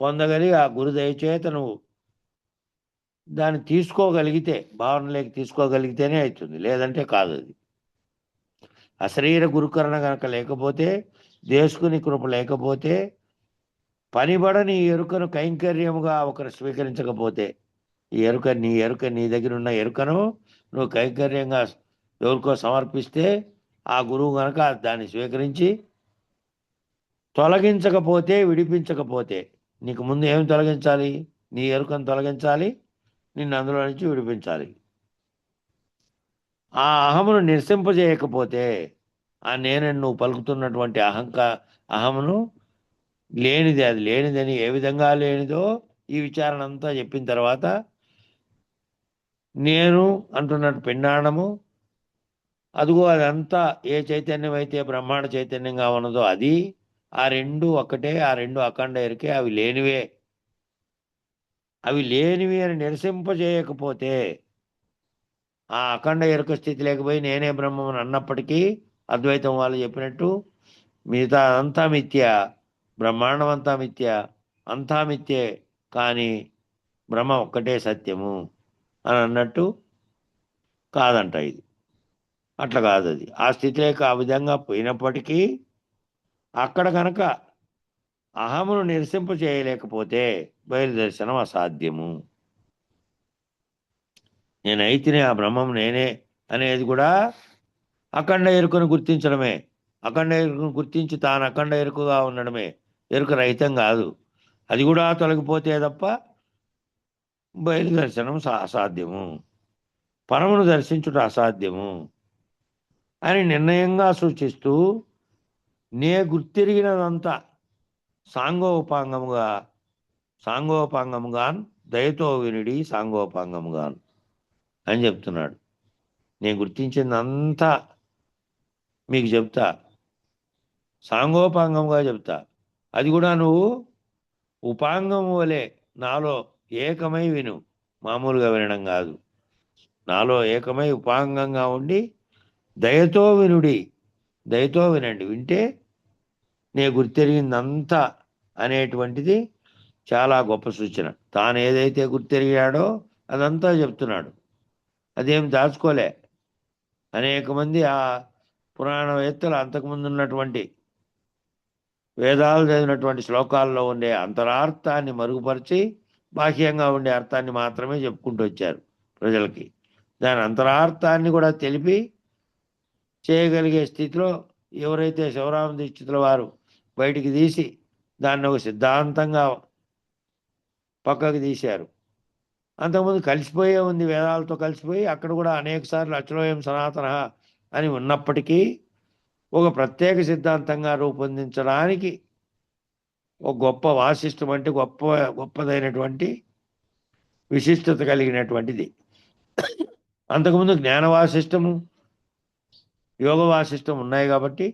పొందగలిగి ఆ గురుదయ చేత నువ్వు దాన్ని తీసుకోగలిగితే, భావనలోకి తీసుకోగలిగితేనే అవుతుంది, లేదంటే కాదు అది. అశరీర గురుకరణ కనుక లేకపోతే, దేశకుని కృప లేకపోతే, పనిబడని ఈ ఎరుకను కైంకర్యముగా ఒకరు స్వీకరించకపోతే, నీ ఎరుక నీ దగ్గర ఉన్న ఎరుకను నువ్వు కైంకర్యంగా ఎవరికో సమర్పిస్తే, ఆ గురువు గనక దాన్ని స్వీకరించి తొలగించకపోతే, విడిపించకపోతే, నీకు ముందు ఏమి తొలగించాలి? నీ ఎరుకను తొలగించాలి, నిన్ను అందులో నుంచి విడిపించాలి. ఆ అహమును నిరసింపజేయకపోతే, ఆ నేనని నువ్వు పలుకుతున్నటువంటి అహమును లేనిది, అది లేనిదని ఏ విధంగా లేనిదో ఈ విచారణ అంతా చెప్పిన తర్వాత, నేను అంటున్నట్టు పిండాండము, అదిగో అదంతా ఏ చైతన్యం అయితే బ్రహ్మాండ చైతన్యంగా ఉన్నదో అది, ఆ రెండు ఒక్కటే, ఆ రెండు అఖండ ఎరికే, అవి లేనివే. అవి లేనివి అని నిరసింపజేయకపోతే, ఆ అఖండ ఎరుక స్థితి లేకపోయి నేనే బ్రహ్మం అన్నప్పటికీ, అద్వైతం వాళ్ళు చెప్పినట్టు మిగతా అంతా మిథ్య, బ్రహ్మాండం అంతా మిథ్య, అంతా మిథ్యే, కానీ బ్రహ్మ ఒక్కటే సత్యము అని అన్నట్టు కాదంట ఇది. అట్లా కాదు అది. ఆ స్థితిలోకి ఆ విధంగా పోయినప్పటికీ అక్కడ కనుక అహమును నిరసింప చేయలేకపోతే బయలుదర్శనం అసాధ్యము. నేనైతినే, ఆ బ్రహ్మం నేనే అనేది కూడా అఖండ ఎరుకను గుర్తించడమే. అఖండ ఎరుకను గుర్తించి తాను అఖండ ఎరుకగా ఉండడమే. ఎరుక రహితం కాదు. అది కూడా తొలగిపోతే తప్ప బయలుదర్శనం అసాధ్యము, పరమును దర్శించుట అసాధ్యము అని నిర్ణయంగా సూచిస్తూ, నే గుర్తిరిగినదంతా సాంగోపాంగముగాన్ దయతో వినుడి సాంగోపాంగముగాన్ అని చెప్తున్నాడు. నేను గుర్తించిందంతా మీకు చెప్తా, సాంగోపాంగంగా చెప్తా. అది కూడా నువ్వు ఉపాంగం వలె నాలో ఏకమై విను, మామూలుగా వినడం కాదు. నాలో ఏకమై ఉపాంగంగా ఉండి దయతో వినుడి, దయతో వినండి. వింటే నే గుర్తెరిగిందంతా అనేటువంటిది చాలా గొప్ప సూచన. తాను ఏదైతే గుర్తెరిగాడో అదంతా చెప్తున్నాడు. అదేం దాచుకోలే. అనేక మంది ఆ పురాణవేత్తలు అంతకుముందు ఉన్నటువంటి వేదాలు చదివినటువంటి శ్లోకాల్లో ఉండే అంతరార్థాన్ని మరుగుపరిచి బాహ్యంగా ఉండే అర్థాన్ని మాత్రమే చెప్పుకుంటూ వచ్చారు ప్రజలకి. దాని అంతరార్థాన్ని కూడా తెలిపి చేయగలిగే స్థితిలో ఎవరైతే శివరామ దీక్షితుల వారు బయటికి తీసి దాన్ని ఒక సిద్ధాంతంగా పక్కకు తీశారు. అంతకుముందు కలిసిపోయే ఉంది, వేదాలతో కలిసిపోయి అక్కడ కూడా అనేక సార్లు అచలోయం సనాతన అని ఉన్నప్పటికీ ఒక ప్రత్యేక సిద్ధాంతంగా రూపొందించడానికి ఒక గొప్ప వాసిష్టం, అంటే గొప్పదైనటువంటి విశిష్టత కలిగినటువంటిది. అంతకుముందు జ్ఞాన వాసిష్టము, యోగ వాసిష్టం ఉన్నాయి కాబట్టి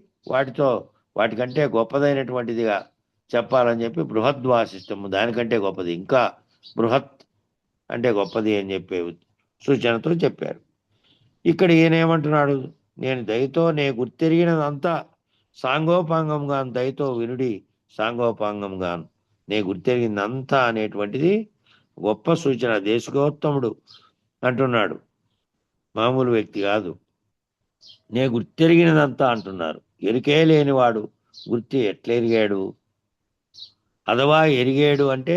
వాటికంటే గొప్పదైనటువంటిదిగా చెప్పాలని చెప్పి బృహద్వాసిష్టము, దానికంటే గొప్పది, ఇంకా బృహత్ అంటే గొప్పది అని చెప్పే సూచనతో చెప్పారు. ఇక్కడ ఈయనేమంటున్నాడు? నేను దయతో నే గుర్తెరిగినదంతా సాంగోపాంగంగాను, దయతో వినుడి సాంగోపాంగంగాను, నే గుర్తెరిగిందంతా అనేటువంటిది గొప్ప సూచన. దేశికోత్తముడు అంటున్నాడు, మామూలు వ్యక్తి కాదు. నే గుర్తెరిగినదంతా అంటున్నారు. ఎరికే లేనివాడు గుర్తి ఎట్లా ఎరిగాడు? అథవా ఎరిగాడు అంటే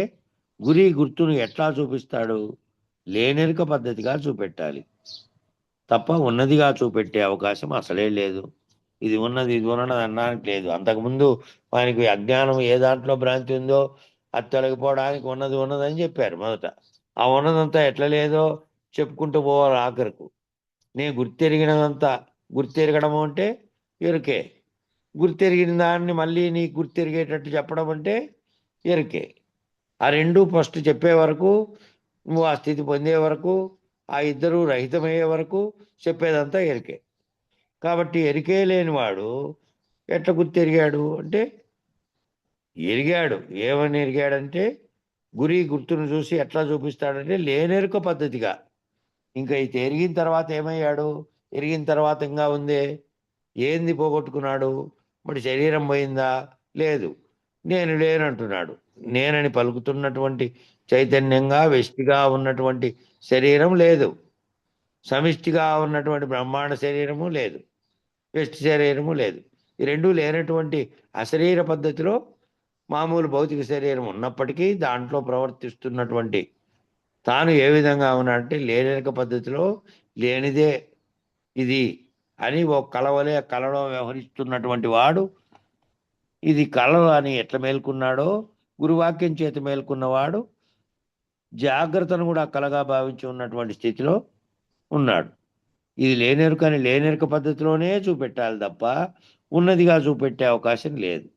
గుర్తును ఎట్లా చూపిస్తాడు? లేనెరుక పద్ధతిగా చూపెట్టాలి తప్ప ఉన్నదిగా చూపెట్టే అవకాశం అసలే లేదు. ఇది ఉన్నది అనడానికి లేదు. అంతకుముందు వానికి అజ్ఞానం ఏ దాంట్లో భ్రాంతి ఉందో అది తొలగిపోవడానికి ఉన్నదని చెప్పారు మొదట. ఆ ఉన్నదంతా ఎట్లా లేదో చెప్పుకుంటూ పోవాలి ఆఖరకు. నేను గుర్తెరిగినదంతా, గుర్తెరగడము అంటే ఎరుకే. గుర్తెరిగిన దాన్ని మళ్ళీ నీకు గుర్తెరిగేటట్టు చెప్పడం అంటే ఎరుకే. ఆ రెండు ఫస్ట్ చెప్పే వరకు, నువ్వు ఆ స్థితి పొందే వరకు, ఆ ఇద్దరు రహితమయ్యే వరకు చెప్పేదంతా ఎరికే. కాబట్టి ఎరికే లేనివాడు ఎట్లా గుర్తెరిగాడు అంటే, ఎరిగాడు. ఏమని ఎరిగాడంటే గుర్తును చూసి ఎట్లా చూపిస్తాడంటే లేనెరుక పద్ధతిగా. ఇంకా ఇది ఎరిగిన తర్వాత ఏమయ్యాడు? ఎరిగిన తర్వాత ఇంకా ఉందే, ఏంది పోగొట్టుకున్నాడు? మరి శరీరం పోయిందా? లేదు. నేను లేనంటున్నాడు. నేనని పలుకుతున్నటువంటి చైతన్యంగా వ్యష్టిగా ఉన్నటువంటి శరీరం లేదు, సమిష్టిగా ఉన్నటువంటి బ్రహ్మాండ శరీరము లేదు. వ్యష్టి శరీరము లేదు. ఈ రెండు లేనటువంటి అశరీర పద్ధతిలో మామూలు భౌతిక శరీరం ఉన్నప్పటికీ దాంట్లో ప్రవర్తిస్తున్నటువంటి తాను ఏ విధంగా ఉన్నాడంటే లేనిక పద్ధతిలో లేనిదే ఇది అని ఓ కలవలే కలలో వ్యవహరిస్తున్నటువంటి వాడు ఇది కళ అని ఎట్లా మేల్కొన్నాడో గురువాక్యం చేత మేల్కొన్నవాడు జాగ్రత్తను కూడా కలగా భావించి ఉన్నటువంటి స్థితిలో ఉన్నాడు. ఇది లేనెరుకని లేనెరుక పద్ధతిలోనే చూపెట్టాలి తప్ప ఉన్నదిగా చూపెట్టే అవకాశం లేదు.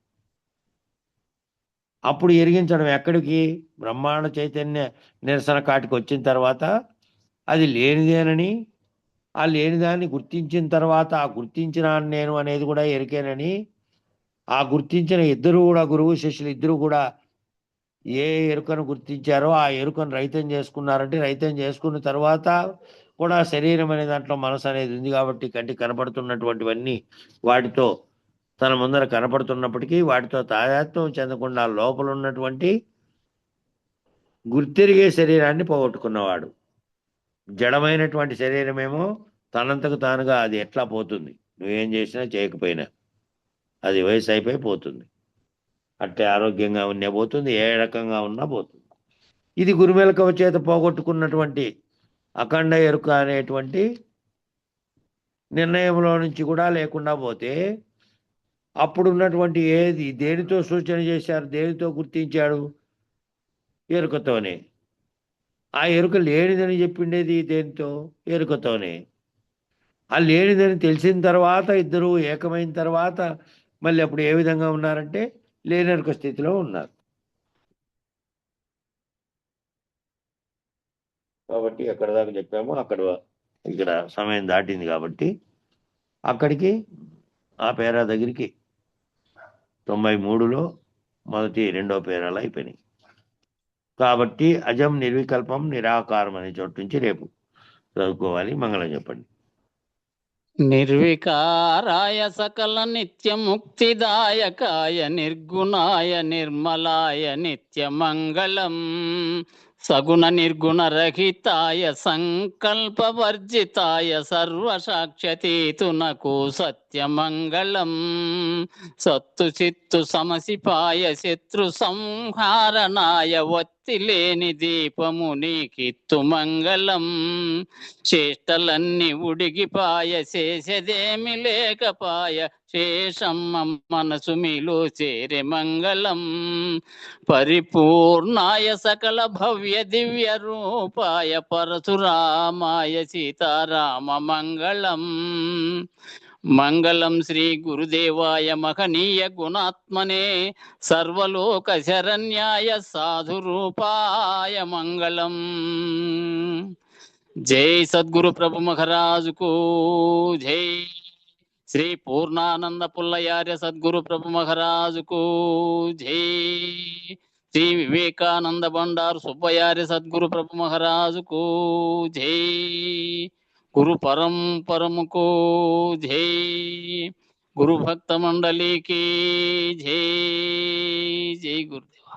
అప్పుడు ఎరిగించడం ఎక్కడికి? బ్రహ్మాండ చైతన్య నిరసన కాటికి వచ్చిన తర్వాత అది లేనిదేనని, ఆ లేనిదాన్ని గుర్తించిన తర్వాత ఆ గుర్తించిన నేను అనేది కూడా ఎరికేనని, ఆ గుర్తించిన ఇద్దరు కూడా గురువు శిష్యులు ఇద్దరు కూడా ఏ ఎరుకను గుర్తించారో ఆ ఎరుకను రహితం చేసుకున్నారంటే రహితం చేసుకున్న తర్వాత కూడా శరీరం అనే దాంట్లో మనసు అనేది ఉంది కాబట్టి కంటికి కనపడుతున్నటువంటివన్నీ వాటితో తన ముందర కనపడుతున్నప్పటికీ వాటితో తాదాత్మ్యం చెందకుండా లోపల ఉన్నటువంటి గుర్తెరిగే శరీరాన్ని పోగొట్టుకున్నవాడు. జడమైనటువంటి శరీరమేమో తనంతకు తానుగా అది ఎట్లా పోతుంది, నువ్వేం చేసినా చేయకపోయినా అది వయసు అయిపోయి పోతుంది. అట్టే ఆరోగ్యంగా ఉన్నా పోతుంది, ఏ రకంగా ఉన్నా పోతుంది. ఇది గురుమెలకువ చేత పోగొట్టుకున్నటువంటి అఖండ ఎరుక అనేటువంటి నిర్ణయంలో నుంచి కూడా లేకుండా పోతే అప్పుడు ఉన్నటువంటి ఏది దేనితో సూచన చేశారు, దేనితో గుర్తించాడు? ఎరుకతోనే. ఆ ఎరుక లేనిదని చెప్పిండేది దేనితో? ఎరుకతోనే. ఆ లేనిదని తెలిసిన తర్వాత ఇద్దరు ఏకమైన తర్వాత మళ్ళీ అప్పుడు ఏ విధంగా ఉన్నారంటే లేనెరుక స్థితిలో ఉన్నారు. కాబట్టి ఎక్కడ దాకా చెప్పామో అక్కడ ఇక్కడ సమయం దాటింది కాబట్టి అక్కడికి ఆ పేరా దగ్గరికి 93లో మొదటి రెండో పేరాలు అయిపోయినాయి. కాబట్టి అజం నిర్వికల్పం నిరాకారం అనే చోటు నుంచి రేపు చదువుకోవాలి. మంగళం చెప్పండి. నిర్వికారాయ సకల నిత్య ముక్తిదాయకాయ నిర్గుణాయ నిర్మలాయ నిత్యమంగళం సగుణ నిర్గుణ రహితాయ సంకల్పవర్జితాయ సర్వసాక్షతీతునకు సత్యమంగళం సత్తు చిత్తు సమసిపాయ శత్రు సంహారణాయ ఒత్తిలేని దీపము నీకిత్తు మంగళం చేష్టలన్నీ ఉడిగిపాయ చేసేదేమి లేకపాయ శేషమ్మ మనసు మీలో చేరే మంగళం పరిపూర్ణాయ సకల భవ్య దివ్య రూపాయ పరశురామాయ సీతారామ మంగళం మంగళం శ్రీ గురుదేవాయ మహనీయ గుణాత్మనే సర్వలోక శరణ్యాయ సాధు రూపాయ మంగళం. జై సద్గురు ప్రభు మహారాజుకు జై. శ్రీ పూర్ణానంద పుల్లయార్య సద్గురు ప్రభు మహారాజుకు జై. శ్రీ వివేకానంద బండారు సుబ్బయార్య సద్గురు ప్రభు మహారాజుకు జై. గురు పరంపరముకు జై. గురు భక్త మండలికి జై. జై గురుదేవ.